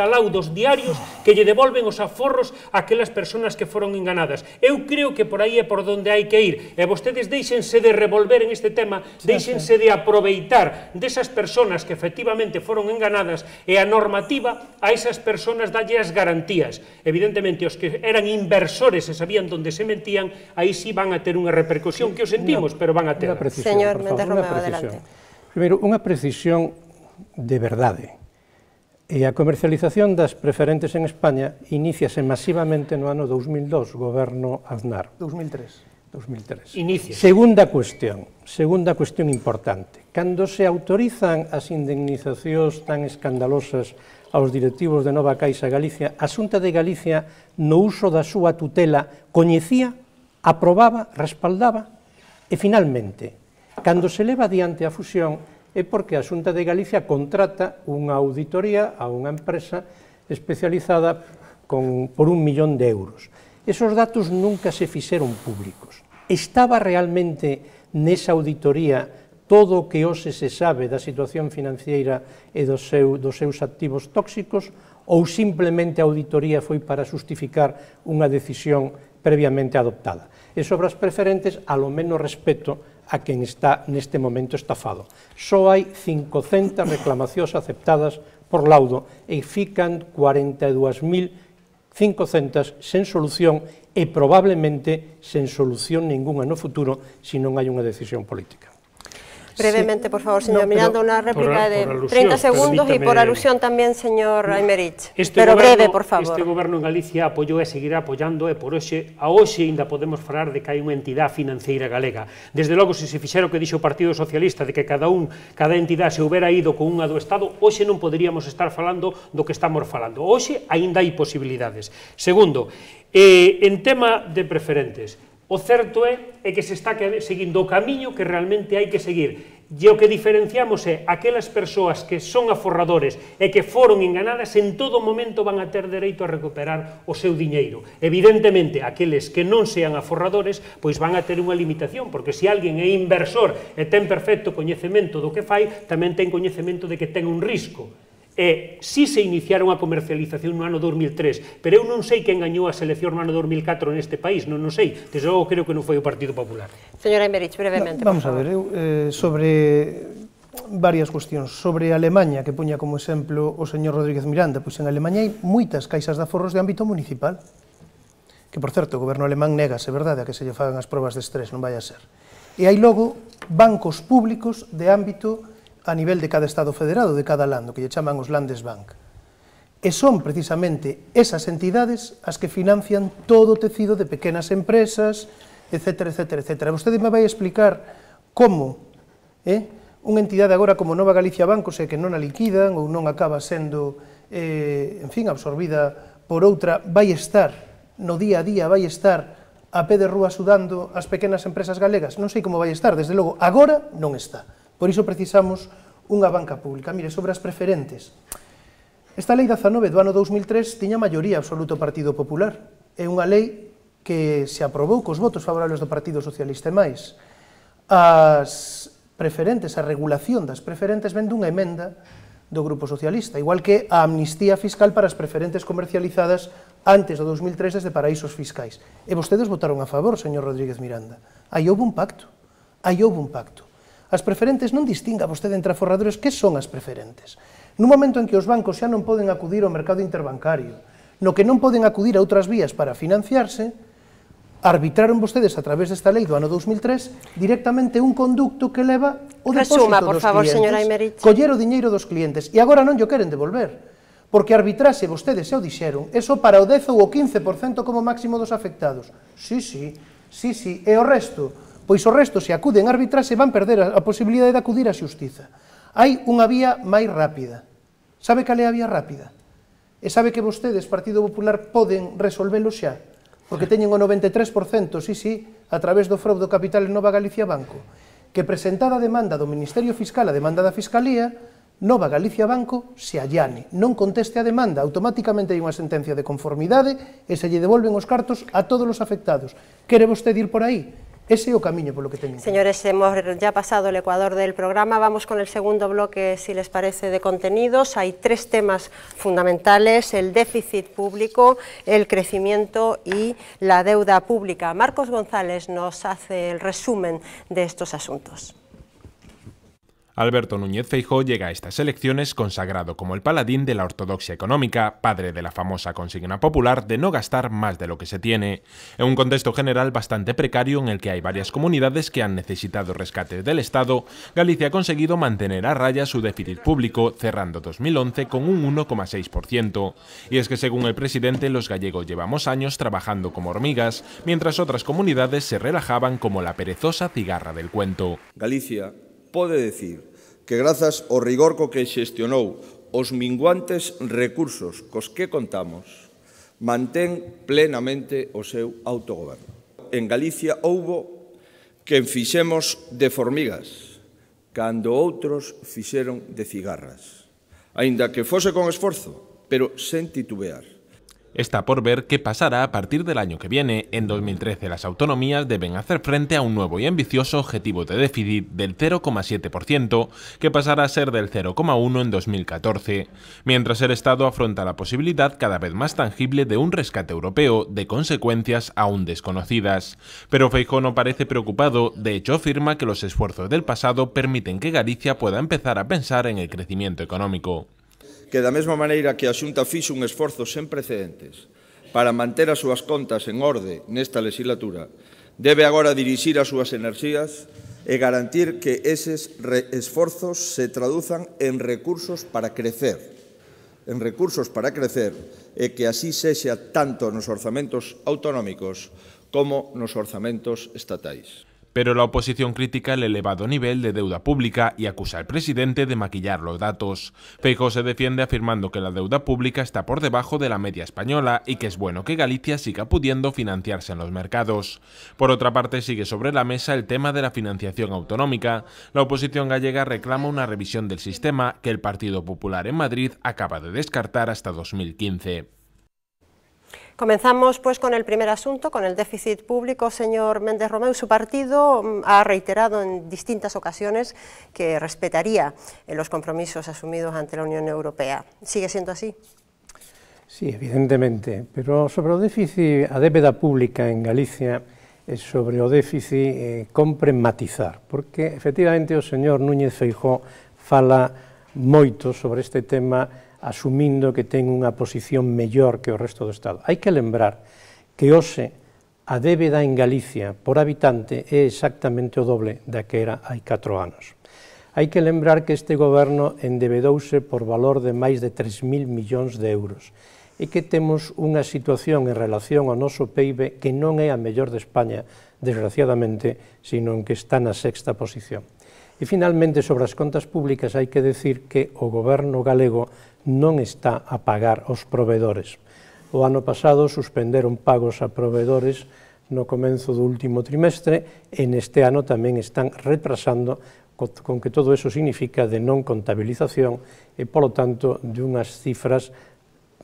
B: laudos diarios que lle devolven os aforros a aquelas persoas que foron enganadas. Eu creo que por aí é por onde hai que ir. E vostedes deixense de revolver en este tema, deixense de aproveitar desas persoas que efectivamente foron enganadas e a normativa a esas persoas dalle as garantías. Evidentemente, os que eran inversores e sabían onde se metían, aí sí van a ter unha repercusión que o sentimos, pero van a ter.
A: Señor Méndez Romeu, adelante.
E: Primeiro, unha precisión de verdade. E a comercialización das preferentes en España iníciase masivamente no ano 2002, goberno Aznar.
C: 2003.
E: Segunda cuestión importante. Cando se autorizan as indemnizacións tan escandalosas aos directivos de Nova Caixa Galicia, a Xunta de Galicia, no uso da súa tutela, coñecía, aprobaba, respaldaba E, finalmente, cando se leva adiante a fusión é porque a Xunta de Galicia contrata unha auditoría a unha empresa especializada por 1 millón de euros. Esos datos nunca se fixeron públicos. Estaba realmente nesa auditoría todo o que hoxe se sabe da situación financiera e dos seus activos tóxicos, ou simplemente a auditoría foi para justificar unha decisión previamente adoptada? E sobre as preferentes, alo menos respeto a quen está neste momento estafado. Só hai 500 reclamacións aceptadas por laudo e fican 42.500 sen solución e probablemente sen solución ninguna no futuro se non hai unha decisión política.
A: Brevemente, por favor, señor Miranda, una réplica de 30 segundos y por alusión tamén, señor Aymerich. Pero breve, por favor.
B: Este goberno en Galicia apoiou e seguirá apoiando e por hoxe, a hoxe ainda podemos falar de que hai unha entidade financeira galega. Desde logo, se se fixera o que dixo o Partido Socialista de que cada entidade se houbera ido con unha do Estado, hoxe non poderíamos estar falando do que estamos falando. Hoxe ainda hai posibilidades. Segundo, en tema de preferentes, o certo é que se está seguindo o camiño que realmente hai que seguir. E o que diferenciamos é aquelas persoas que son aforradores e que foron enganadas en todo momento van a ter dereito a recuperar o seu diñeiro. Evidentemente, aqueles que non sean aforradores, pois van a ter unha limitación, porque se alguén é inversor e ten perfecto coñecemento do que fai, tamén ten coñecemento de que ten un risco. E si se iniciaron a comercialización no ano 2003, pero eu non sei quen gañou a selección no ano 2004 neste país, non sei, desde logo creo que non foi o Partido Popular.
A: Señora Aymerich, brevemente.
C: Vamos a ver, sobre varias cuestións. Sobre Alemanha, que poña como exemplo o señor Rodríguez Miranda, pois en Alemanha hai moitas caixas de aforros de ámbito municipal, que, por certo, o goberno alemán negase, verdade, a que se lle fagan as probas de estrés, non vai a ser. E hai logo bancos públicos de ámbito a nivel de cada Estado federado, de cada lando, que lle chaman os Landesbank. E son precisamente esas entidades as que financian todo o tecido de pequenas empresas, etcétera, etcétera, etcétera. Vostede me vai explicar como unha entidade agora como Nova Galicia Banco, se que non a liquidan ou non acaba sendo, en fin, absorbida por outra, vai estar no día a día, vai estar a pé de rúa sudando as pequenas empresas galegas? Non sei como vai estar, desde logo, agora non está. Por iso precisamos unha banca pública. Mire, sobre as preferentes, esta lei 19 do ano 2003 tiña maioría absoluto Partido Popular. É unha lei que se aprobou cos votos favorables do Partido Socialista e máis. As preferentes, a regulación das preferentes ven dunha emenda do Grupo Socialista, igual que a amnistía fiscal para as preferentes comercializadas antes do 2003 desde paraísos fiscais. E vostedes votaron a favor, señor Rodríguez Miranda. Aí houve un pacto. Aí houve un pacto. As preferentes non distinga vostede entre aforradores. Que son as preferentes? Nun momento en que os bancos xa non poden acudir ao mercado interbancario, no que non poden acudir a outras vías para financiarse, arbitraron vostedes a través desta lei do ano 2003 directamente un conducto que leva o depósito dos clientes, coller o diñeiro dos clientes, e agora non llo queren devolver, porque arbitrase vostedes e o dixeron, eso para o 10 ou o 15% como máximo dos afectados. Sí, e o resto? Pois o resto, se acuden a arbitrase, van perder a posibilidade de acudir á xustiza. Hai unha vía máis rápida. Sabe cal é a vía rápida? E sabe que vostedes, Partido Popular, poden resolvelo xa? Porque teñen o 93%, a través do fraude do capital en Nova Galicia Banco, que presentada a demanda do Ministerio Fiscal, a demanda da Fiscalía, Nova Galicia Banco se allane, non conteste a demanda, automáticamente hai unha sentencia de conformidade e se lle devolven os cartos a todos os afectados. Quere vostede ir por aí? Ese é o camiño polo que teñen.
A: Señores, hemos ya pasado el ecuador del programa, vamos con el segundo bloque, si les parece, de contenidos. Hay tres temas fundamentales: el déficit público, el crecimiento y la deuda pública. Marcos González nos hace el resumen de estos asuntos.
F: Alberto Núñez Feijóo llega a estas elecciones consagrado como el paladín de la ortodoxia económica, padre de la famosa consigna popular de no gastar más de lo que se tiene, en un contexto general bastante precario en el que hay varias comunidades que han necesitado rescates del Estado. Galicia ha conseguido mantener a raya su déficit público, cerrando 2011 con un 1,6%. Y es que según el presidente, los gallegos llevamos años trabajando como hormigas, mientras otras comunidades se relajaban como la perezosa cigarra del cuento.
G: Galicia pode decir que grazas ao rigor co que xestionou os minguantes recursos cos que contamos, mantén plenamente o seu autogoberno. En Galicia houbo que fixemos de formigas, cando outros fixeron de cigarras, aínda que fose con esforzo, pero sen titubear.
F: Está por ver qué pasará a partir del año que viene. En 2013 las autonomías deben hacer frente a un nuevo y ambicioso objetivo de déficit del 0,7%, que pasará a ser del 0,1% en 2014, mientras el Estado afronta la posibilidad cada vez más tangible de un rescate europeo de consecuencias aún desconocidas. Pero Feijóo no parece preocupado, de hecho afirma que los esfuerzos del pasado permiten que Galicia pueda empezar a pensar en el crecimiento económico.
G: Que da mesma maneira que a Xunta fixo un esforzo sen precedentes para manter as súas contas en orde nesta legislatura, debe agora dirixir as súas enerxías e garantir que eses esforzos se traduzan en recursos para crecer, e que así sexa tanto nos orzamentos autonómicos como nos orzamentos estatais.
F: Pero la oposición critica el elevado nivel de deuda pública y acusa al presidente de maquillar los datos. Feijóo se defiende afirmando que la deuda pública está por debajo de la media española y que es bueno que Galicia siga pudiendo financiarse en los mercados. Por otra parte, sigue sobre la mesa el tema de la financiación autonómica. La oposición gallega reclama una revisión del sistema que el Partido Popular en Madrid acaba de descartar hasta 2015.
A: Comenzamos pues con el primer asunto, con el déficit público. Señor Méndez Romeu, su partido ha reiterado en distintas ocasiones que respetaría los compromisos asumidos ante la Unión Europea. ¿Sigue siendo así?
E: Sí, evidentemente, pero sobre o déficit, a débeda pública en Galicia, sobre o déficit compre matizar, porque efectivamente o señor Núñez Feijóo fala moito sobre este tema, asumindo que ten unha posición mellor que o resto do Estado. Hai que lembrar que hoxe a débeda en Galicia por habitante é exactamente o doble da que era hai 4 anos. Hai que lembrar que este goberno endebedouse por valor de máis de 3.000 millóns de euros e que temos unha situación en relación ao noso PIB que non é a mellor de España, desgraciadamente, sino en que está na 6ª posición. E, finalmente, sobre as contas públicas hai que decir que o goberno galego non está a pagar aos provedores. O ano pasado suspenderon pagos a provedores no comenzo do último trimestre e neste ano tamén están retrasando, con que todo eso significa de non contabilización e, polo tanto, de unhas cifras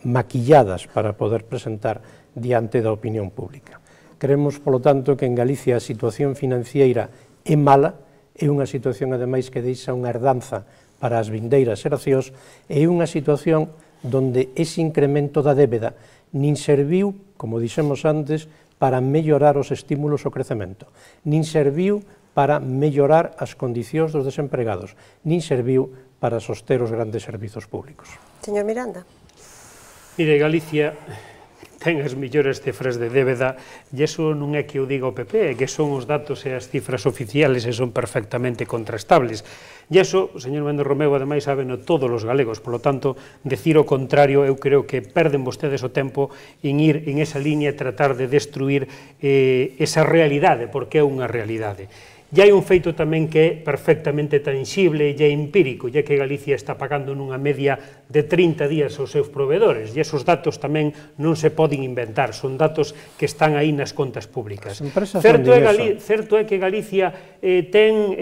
E: maquilladas para poder presentar diante da opinión pública. Creemos, polo tanto, que en Galicia a situación financiera é mala, é unha situación, ademais, que deixa unha herdanza para as vindeiras xeracións, é unha situación donde ese incremento da débeda nin serviu, como dixemos antes, para mellorar os estímulos ao crecemento, nin serviu para mellorar as condicións dos desempregados, nin serviu para soster os grandes servizos públicos.
A: Señor Miranda.
B: Mire, Galicia ten as mellores cifras de débeda e iso non é que o diga o PP, é que son os datos e as cifras oficiales e son perfectamente contrastables. E iso, o señor Méndez Romeu, ademais, sábeno todos os galegos, polo tanto, decir o contrario, eu creo que perden vostedes o tempo en ir en esa liña e tratar de destruir esa realidade, porque é unha realidade. E hai un feito tamén que é perfectamente tangible e é empírico, e é que Galicia está pagando nunha media de 30 días aos seus provedores, e esos datos tamén non se poden inventar, son datos que están aí nas contas públicas. Certo é que Galicia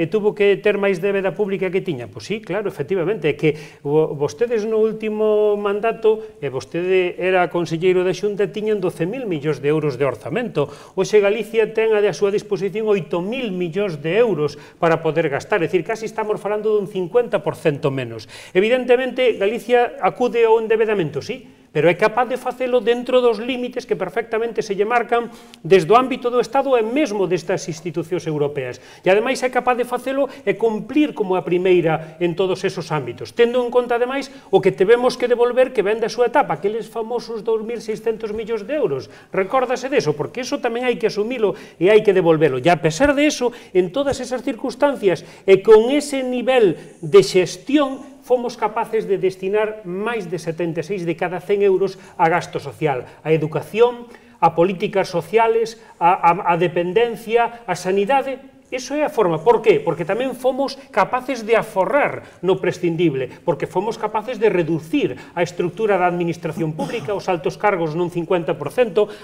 B: tuvo que ter máis débeda pública que tiña? Pois sí, claro, efectivamente, é que vostedes no último mandato, e vostede era conselleiro da Xunta, tiñan 12.000 millóns de euros de orzamento. Hoxe Galicia ten a súa disposición 8.000 millóns de euros para poder gastar, é dicir, casi estamos falando dun 50% menos. Evidentemente, Galicia acude ao endebedamento, sí, pero é capaz de facelo dentro dos límites que perfectamente se lle marcan desde o ámbito do Estado e mesmo destas institucións europeas. E, ademais, é capaz de facelo e cumplir como a primeira en todos esos ámbitos, tendo en conta, ademais, o que temos que devolver que ven da súa etapa, aqueles famosos 2.600 millóns de euros. Recórdase deso, porque eso tamén hai que asumilo e hai que devolvelo. E, a pesar de eso, en todas esas circunstancias e con ese nivel de xestión, fomos capaces de destinar máis de 76 de cada 100 euros a gasto social, a educación, a políticas sociales, a dependencia, a sanidade, Iso é a forma. Por qué? Porque tamén fomos capaces de aforrar no prescindible, porque fomos capaces de reducir a estructura da administración pública, os altos cargos nun 50%,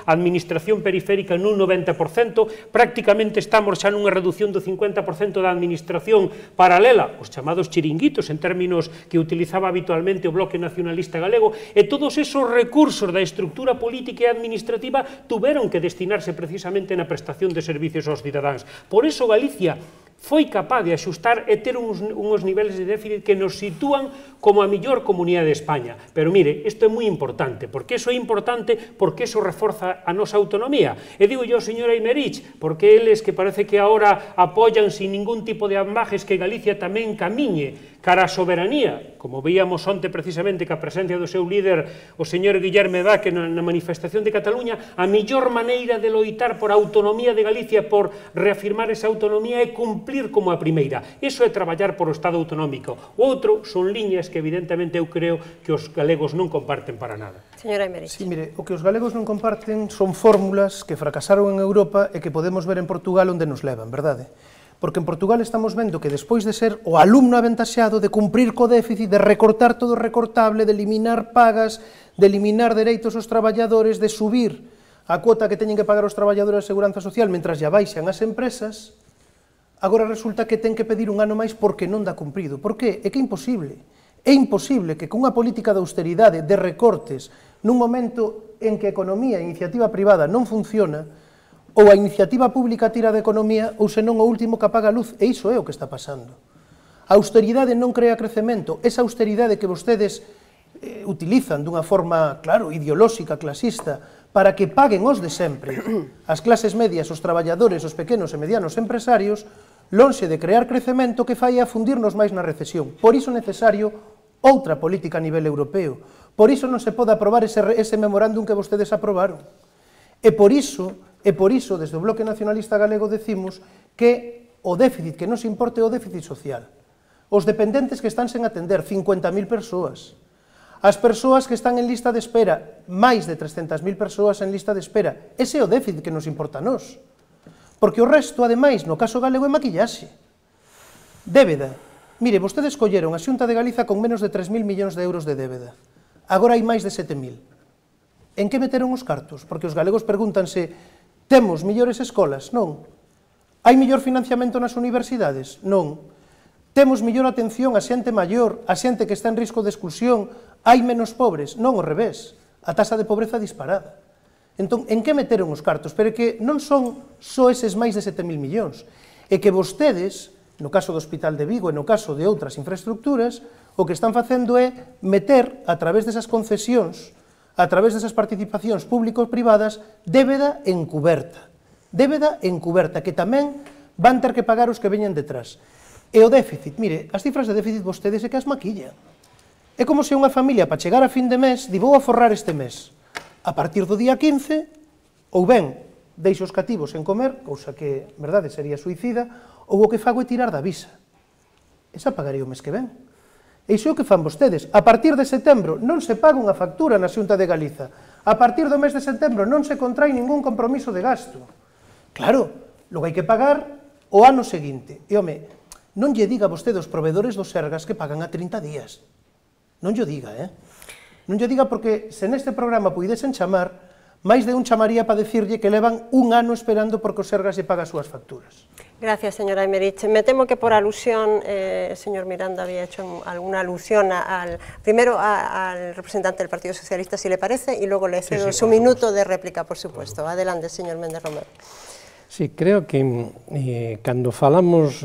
B: a administración periférica nun 90%, prácticamente estamos xa nunha reducción do 50% da administración paralela, os chamados chiringuitos, en términos que utilizaba habitualmente o Bloque Nacionalista Galego, e todos esos recursos da estructura política e administrativa tuveron que destinarse precisamente na prestación de servicios aos cidadáns. Por iso Galicia foi capaz de axustar e ter uns niveles de déficit que nos sitúan como a mellor comunidade de España. Pero mire, isto é moi importante. Por que iso é importante? Porque iso reforza a nosa autonomía. E digo yo, señora Imerich, porque eles que parece que agora apoian sin ningún tipo de ambajes que Galicia tamén camiñe cara a soberanía, como veíamos onte precisamente que a presencia do seu líder, o señor Guillerme Daque, na manifestación de Cataluña, a mellor maneira de loitar por a autonomía de Galicia, por reafirmar esa autonomía, é cumplir como a primeira. Iso é traballar por o Estado autonómico. O outro son liñas que evidentemente eu creo que os galegos non comparten para nada.
A: Señora Emerich.
C: Sí, mire, o que os galegos non comparten son fórmulas que fracasaron en Europa e que podemos ver en Portugal onde nos levan, verdade? Porque en Portugal estamos vendo que despois de ser o alumno aventaxado, de cumprir co déficit, de recortar todo o recortable, de eliminar pagas, de eliminar dereitos aos traballadores, de subir a cuota que teñen que pagar os traballadores de seguranza social mentras ya baixan as empresas, agora resulta que ten que pedir un ano máis porque non dá cumprido. Por que? É que é imposible. É imposible que cunha política de austeridade, de recortes, nun momento en que a economía e a iniciativa privada non funciona, ou a iniciativa pública tira de economía, ou senón o último que apaga a luz, e iso é o que está pasando. A austeridade non crea crecemento, esa austeridade que vostedes utilizan dunha forma, claro, ideolóxica, clasista, para que paguen os de sempre, as clases medias, os traballadores, os pequenos e medianos empresarios, lonxe de crear crecemento que fai a fundirnos máis na recesión. Por iso é necesario outra política a nivel europeo. Por iso non se pode aprobar ese memorándum que vostedes aprobaron. E por iso, desde o Bloque Nacionalista Galego, decimos que o déficit que nos importa é o déficit social. Os dependentes que están sen atender, 50.000 persoas. As persoas que están en lista de espera, máis de 300.000 persoas en lista de espera. Ese é o déficit que nos importa a nós. Porque o resto, ademais, no caso galego, é maquillaxe. Débeda. Mire, vostedes colleron a Xunta de Galiza con menos de 3.000 millóns de euros de débeda. Agora hai máis de 7.000. En que meteron os cartos? Porque os galegos pregúntanse: temos mellores escolas? Non. Hai mellor financiamento nas universidades? Non. Temos mellor atención a xente maior, a xente que está en risco de exclusión? Hai menos pobres? Non, ao revés. A taxa de pobreza disparada. Entón, en que meteron os cartos? Pero que non son só eses máis de 7.000 millóns. É que vostedes, no caso do Hospital de Vigo e no caso de outras infraestructuras, o que están facendo é meter, a través desas concesións, a través desas participacións público-privadas, débeda encuberta. Débeda encuberta, que tamén van ter que pagar os que veñen detrás. E o déficit, mire, as cifras de déficit vostedes é que as maquilla. É como se unha familia, para chegar a fin de mes, di vou a forrar este mes. A partir do día 15, ou ben, deixo os cativos en comer, cousa que, verdade, sería suicida, ou o que fago é tirar da visa. Esa pagarei o mes que ven. E iso é o que fan vostedes. A partir de setembro non se paga unha factura na Xunta de Galiza. A partir do mes de setembro non se contrai ningún compromiso de gasto. Claro, logo hai que pagar o ano seguinte. E, home, non lle diga vostede aos provedores dos Sergas que pagan a 30 días. Non lle diga, Non lle diga porque se neste programa puidesen chamar, máis de un chamaría para decirlle que levan un ano esperando porque os Sergas lle paga as súas facturas.
A: Gracias, señora Emerich. Me temo que por alusión, señor Miranda había hecho alguna alusión primero al representante del Partido Socialista, si le parece, y luego le cedo su minuto de réplica, por supuesto. Adelante, señor Méndez Romero.
E: Sí, creo que cando falamos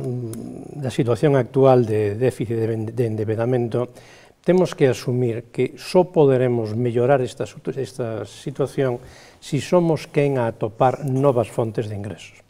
E: da situación actual de déficit de endeudamento, temos que asumir que só poderemos mellorar esta situación si somos quen a atopar novas fontes de ingresos.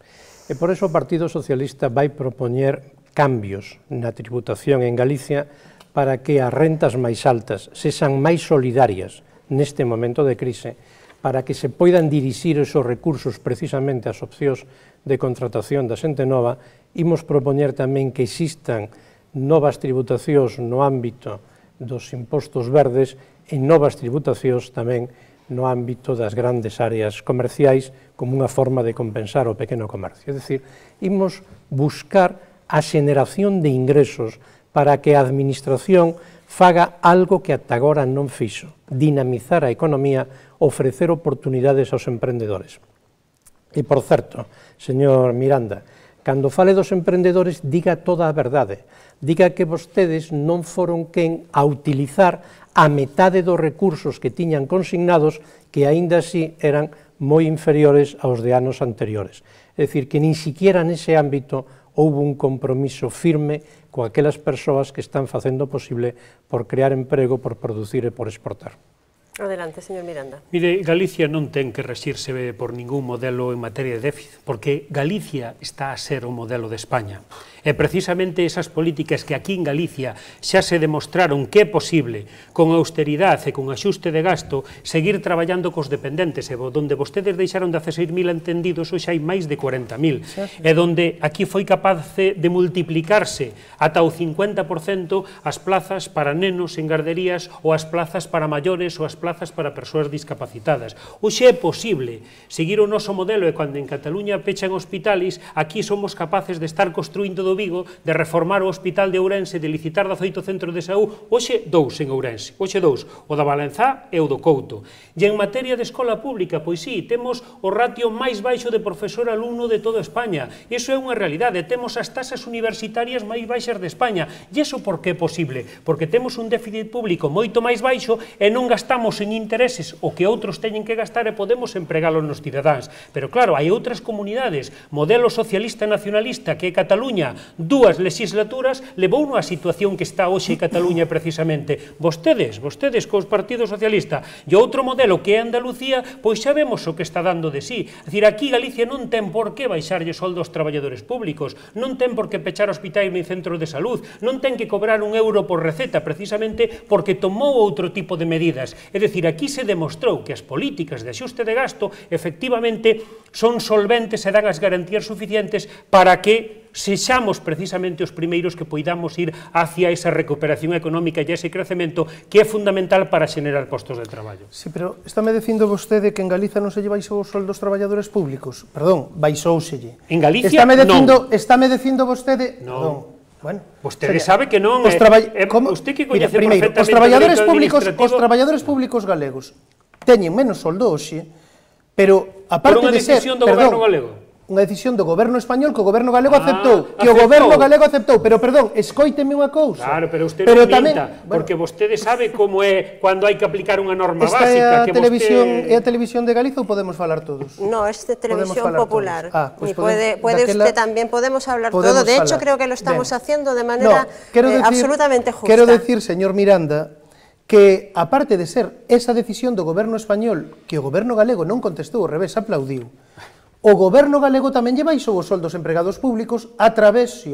E: E por eso o Partido Socialista vai propoñer cambios na tributación en Galicia para que as rentas máis altas sexan máis solidarias neste momento de crise, para que se poidan dirixir esos recursos precisamente ás opcións de contratación da xente nova. Imos propoñer tamén que existan novas tributacións no ámbito dos impostos verdes e novas tributacións tamén no ámbito das grandes áreas comerciais como unha forma de compensar o pequeno comercio. É dicir, imos buscar a xeneración de ingresos para que a administración faga algo que ata agora non fixo, dinamizar a economía, ofrecer oportunidades aos emprendedores. E, por certo, señor Miranda, cando fale dos emprendedores, diga toda a verdade. Diga que vostedes non foron quen a utilizar a metade dos recursos que tiñan consignados, que aínda así eran moi inferiores aos de anos anteriores. É dicir, que nin siquiera nese ámbito houve un compromiso firme con aquelas persoas que están facendo posible por crear emprego, por producir e por exportar.
A: Adelante, señor Miranda.
B: Mire, Galicia non ten que rexirse por ningún modelo en materia de déficit, porque Galicia está a ser o modelo de España. E precisamente esas políticas que aquí en Galicia xa se demostraron que é posible, con austeridade e con axuste de gasto, seguir traballando cos dependentes, e donde vostedes deixaron de 16.000 entendidos, hoxe hai máis de 40.000, e donde aquí foi capaz de multiplicarse ata o 50% as plazas para nenos en garderías, ou as plazas para maiores, ou as plazas para persoas discapacitadas. Hoxe é posible seguir o noso modelo, e cando en Cataluña pechan hospitales, aquí somos capaces de estar construindo do Vigo, de reformar o hospital de Ourense, de licitar 18 centros de saúde, hoxe 2 en Ourense, hoxe 2, o da Valenzá e o do Couto. E en materia de escola pública, pois sí, temos o ratio máis baixo de profesor-alumno de toda España, iso é unha realidade, temos as tasas universitarias máis baixas de España, e iso por que é posible? Porque temos un déficit público moito máis baixo e non gastamos en intereses o que outros teñen que gastar e podemos empregalo nos cidadáns. Pero claro, hai outras comunidades, modelo socialista nacionalista que é Cataluña, 2 legislaturas, levou a situación que está hoxe Cataluña precisamente. Vostedes cos Partido Socialista, e outro modelo que é Andalucía, pois xa vemos o que está dando de sí. É dicir, aquí Galicia non ten por que baixarlle soldo aos traballadores públicos, non ten por que pechar hospitais nin centros de salud, non ten que cobrar un euro por receta, precisamente porque tomou outro tipo de medidas. É dicir, aquí se demostrou que as políticas de axuste de gasto efectivamente son solventes e dan as garantías suficientes para que sexamos precisamente os primeiros que poidamos ir hacia esa recuperación económica e ese crecemento que é fundamental para xenerar postos de traballo.
C: Sí, pero estáme dicindo vostede que en Galiza non se lle baixou o soldo aos traballadores públicos? Perdón, baixóuselle.
B: En Galicia non.
C: Estáme dicindo vostede...
B: Non.
C: Bueno,
B: vostede sabe que non. Usted que coñece perfectamente
C: os traballadores públicos galegos teñen menos soldo hoxe, pero aparte de ser...
B: Por unha decisión do goberno galego.
C: Unha decisión do goberno español que o goberno galego aceptou, que o goberno galego aceptou, pero perdón, escoíteme unha cousa.
B: Claro, pero usted non minta, porque vostede sabe como é cando hai que aplicar unha norma básica.
C: É a televisión de Galiza ou podemos falar todos?
A: No, es de televisión popular. Y puede usted también, podemos hablar todo. De hecho, creo que lo estamos haciendo de manera absolutamente justa.
C: Quero decir, señor Miranda, que aparte de ser esa decisión do goberno español que o goberno galego non contestou, ao revés, aplaudiu, o goberno galego tamén lle baixou os soldos empregados públicos a través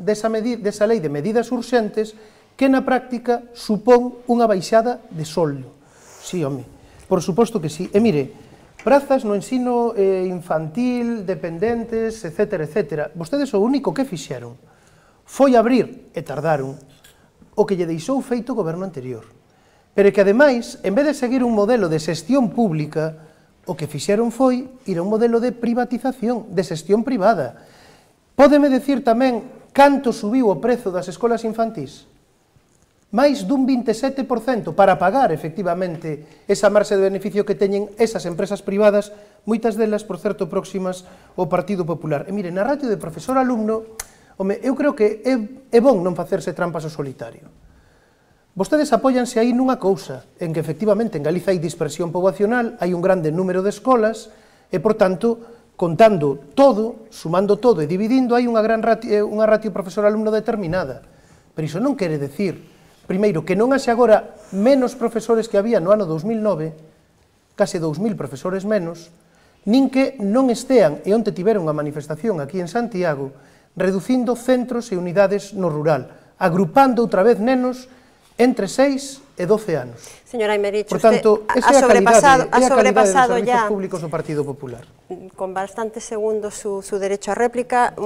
C: desa lei de medidas urxentes que na práctica supón unha baixada de soldo. Sí, home, por suposto que sí. E mire, prazas no ensino infantil, dependentes, etcétera, etcétera. Vostedes o único que fixeron foi abrir, e tardaron, o que lle deixou feito o goberno anterior. Pero que, ademais, en vez de seguir un modelo de xestión pública, o que fixeron foi ir a un modelo de privatización, de xestión privada. Pódeme decir tamén canto subiu o prezo das escolas infantís? Máis dun 27% para pagar, efectivamente, esa marxe de beneficio que teñen esas empresas privadas, moitas delas, por certo, próximas ao Partido Popular. E mire, na ratio de profesor-alumno, eu creo que é bon non facerse trampas ao solitario. Vostedes apóianse aí nunha cousa, en que efectivamente en Galiza hai dispersión poboacional, hai un grande número de escolas, e, por tanto, contando todo, sumando todo e dividindo, hai unha ratio profesor-alumno determinada. Pero iso non quere decir, primeiro, que non haxe agora menos profesores que había no ano 2009, case 2.000 profesores menos, nin que non estean, e onte tiveron unha manifestación aquí en Santiago, reducindo centros e unidades no rural, agrupando outra vez nenos entre 6 e 12 anos.
A: Señora Aymerich,
C: por tanto, esa é a calidade dos servizos públicos do Partido Popular.
A: Con bastantes segundos su derecho a réplica,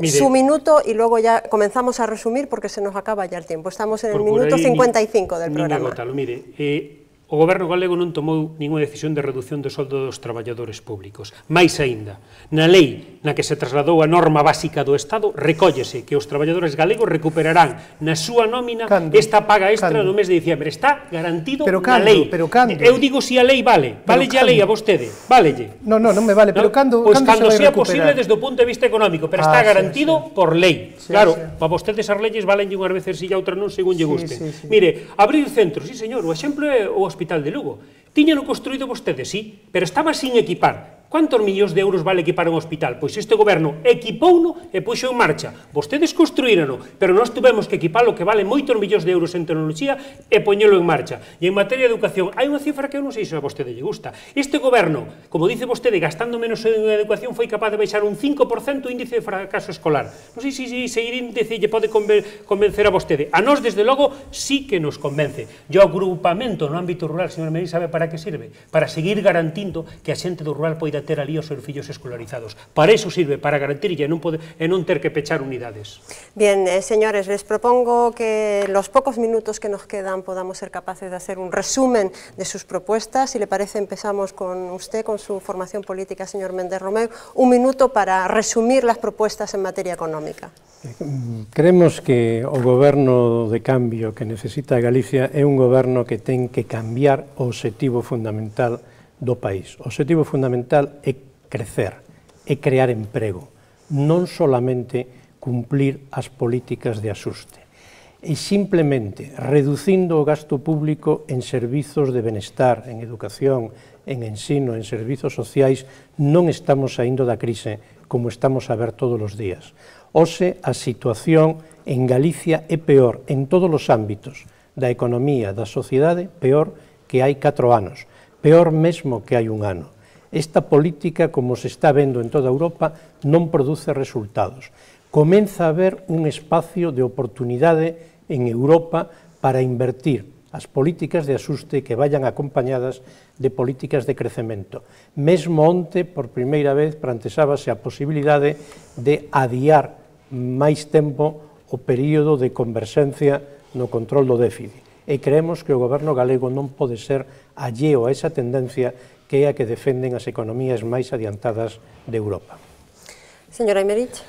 A: su minuto y luego ya comenzamos a resumir porque se nos acaba ya el tiempo. Estamos en el minuto 55 del programa.
B: Mire, o Goberno galego non tomou ninguna decisión de reducción do soldo dos traballadores públicos. Mais aínda, na lei na que se trasladou a norma básica do Estado, recóllese que os traballadores galegos recuperarán na súa nómina esta paga extra no mes de diciembre. Está garantido na lei. Eu digo si a lei vale. Valelle a lei a vostede. Válelle.
C: Non me vale, pero cando
B: se vai recuperar? Pois cando sea posible desde o punto de vista económico, pero está garantido por lei. Claro, para vostedes as leyes valenlle unhas veces e outra non según lle guste. Mire, abrir centros, sí señor, o exemplo é o Hospital de Lugo. Tiñano construído vostedes, sí, pero estaba sin equipar. Cuántos millóns de euros vale equipar un hospital? Pois este goberno equipouno e puxo en marcha. Vostedes construírano, pero nós tuvemos que equipalo, que vale moitos millóns de euros en tecnoloxía, e poñelo en marcha. E en materia de educación, hai unha cifra que eu non sei se a vostede lle gusta. Este goberno, como dice vostede, gastando menos en educación, foi capaz de baixar un 5% o índice de fracaso escolar. Non sei se seguir índice lle pode convencer a vostede. A nós, desde logo, sí que nos convence. E o agrupamento no ámbito rural, señor Merín, sabe para que sirve? Para seguir garantindo que a xente do rural poida ter ali os seus fillos escolarizados. Para eso sirve, para garantir e non ter que pechar unidades.
A: Bien, señores, les propongo que los pocos minutos que nos quedan podamos ser capaces de hacer un resumen de sus propuestas. Si le parece, empezamos con usted, con su formación política, señor Méndez Romeu. Un minuto para resumir las propuestas en materia económica.
E: Creemos que o goberno de cambio que necesita Galicia é un goberno que ten que cambiar o obxectivo fundamental do país. O obxectivo fundamental é crecer, é crear emprego, non solamente cumplir as políticas de axuste. E simplemente reducindo o gasto público en servizos de benestar, en educación, en ensino, en servizos sociais, non estamos saindo da crise como estamos a ver todos os días. Hoxe a situación en Galicia é peor en todos os ámbitos da economía, da sociedade, peor que hai 4 anos. Peor mesmo que hai un ano. Esta política, como se está vendo en toda Europa, non produce resultados. Comeza a haber un espacio de oportunidade en Europa para invertir as políticas de axuste que vayan acompañadas de políticas de crecemento. Mesmo onte, por primeira vez, planteábase a posibilidade de adiar máis tempo o período de converxencia no control do déficit. E creemos que o goberno galego non pode ser alleo a esa tendencia que é a que defenden as economías máis adiantadas de Europa.
A: Señora Aymerich.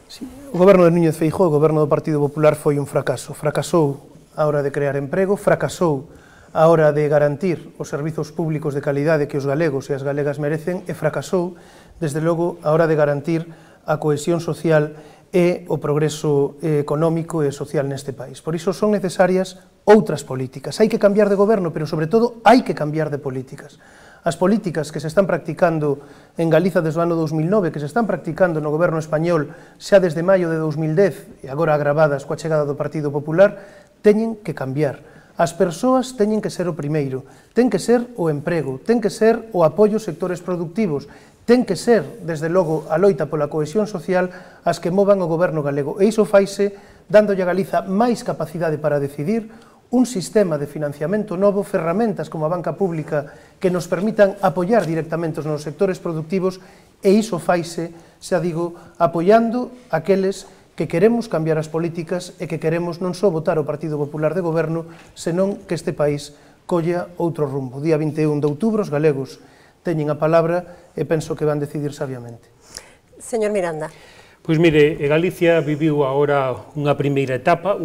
C: Sí, o goberno de Núñez Feijóo, o goberno do Partido Popular, foi un fracaso. Fracasou a hora de crear emprego, fracasou a hora de garantir os servizos públicos de calidade que os galegos e as galegas merecen e fracasou, desde logo, a hora de garantir a cohesión social e o progreso económico e social neste país. Por iso son necesarias outras políticas. Hai que cambiar de goberno, pero sobre todo hai que cambiar de políticas. As políticas que se están practicando en Galiza desde o ano 2009, que se están practicando no goberno español xa desde maio de 2010 e agora agravadas coa chegada do Partido Popular, teñen que cambiar. As persoas teñen que ser o primeiro, ten que ser o emprego, ten que ser o apoio aos sectores productivos, ten que ser, desde logo, a loita pola cohesión social as que movan o goberno galego. E iso faise dándolle a Galiza máis capacidade para decidir, un sistema de financiamento novo, ferramentas como a banca pública que nos permitan apoiar directamente nos sectores productivos, e iso faise, xa digo, apoiando aqueles que queremos cambiar as políticas e que queremos non só votar o Partido Popular de goberno, senón que este país colla outro rumbo. Día 21 de outubro, os galegos teñen a palabra e penso que van decidir sabiamente.
A: Señor Miranda.
B: Pois mire, Galicia viviu agora unha primeira etapa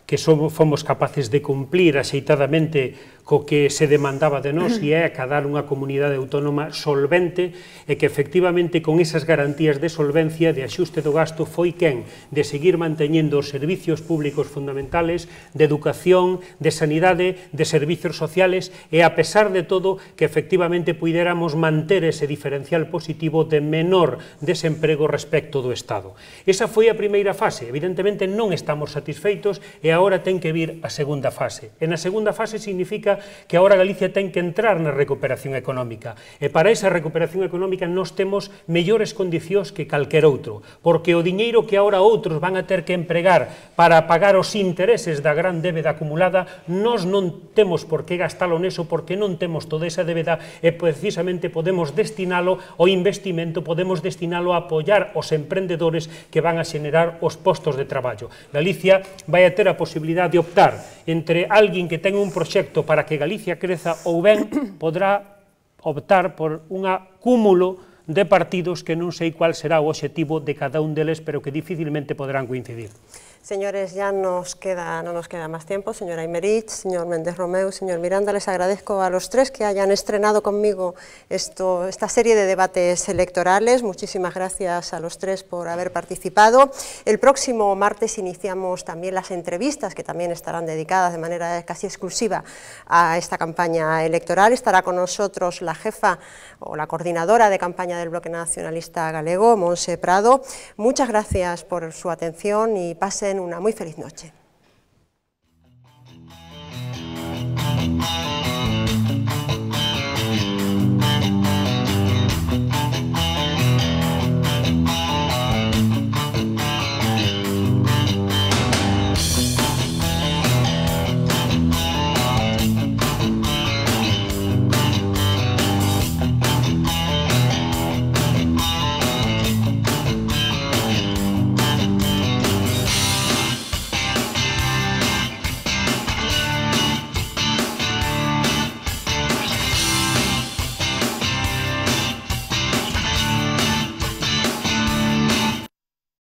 B: que fomos capaces de cumplir axeitadamente co que se demandaba de nós, e é acadar unha comunidade autónoma solvente, e que efectivamente con esas garantías de solvencia, de axuste do gasto, foi quen de seguir manteñendo os servicios públicos fundamentales de educación, de sanidade, de servicios sociales, e a pesar de todo que efectivamente puidéramos manter ese diferencial positivo de menor desemprego respecto do Estado. Esa foi a primeira fase. Evidentemente non estamos satisfeitos, e agora ten que vir a segunda fase. E na segunda fase significa que agora Galicia ten que entrar na recuperación económica. E para esa recuperación económica nós temos mellores condicións que calquer outro, porque o diñeiro que agora outros van a ter que empregar para pagar os intereses da gran débeda acumulada, nós non temos por que gastalo neso, porque non temos toda esa débeda e precisamente podemos destinalo ao investimento, podemos destinalo a apoiar os emprendedores que van a xenerar os postos de traballo. Galicia vai a ter a posibilidade de optar entre alguén que ten un proxecto para que Galicia creza ou ben podrá optar por un cúmulo de partidos que non sei cuál será o obxectivo de cada un deles, pero que dificilmente podrán coincidir.
A: Señores, ya no nos queda más tiempo. Señora Aymerich, señor Méndez Romeu, señor Miranda, les agradezco a los tres que hayan estrenado conmigo esta serie de debates electorales. Muchísimas gracias a los tres por haber participado. El próximo martes iniciamos también las entrevistas, que también estarán dedicadas de manera casi exclusiva a esta campaña electoral. Estará con nosotros la jefa o la coordinadora de campaña del Bloque Nacionalista Galego, Montse Prado. Muchas gracias por su atención y pasen una muy feliz noche.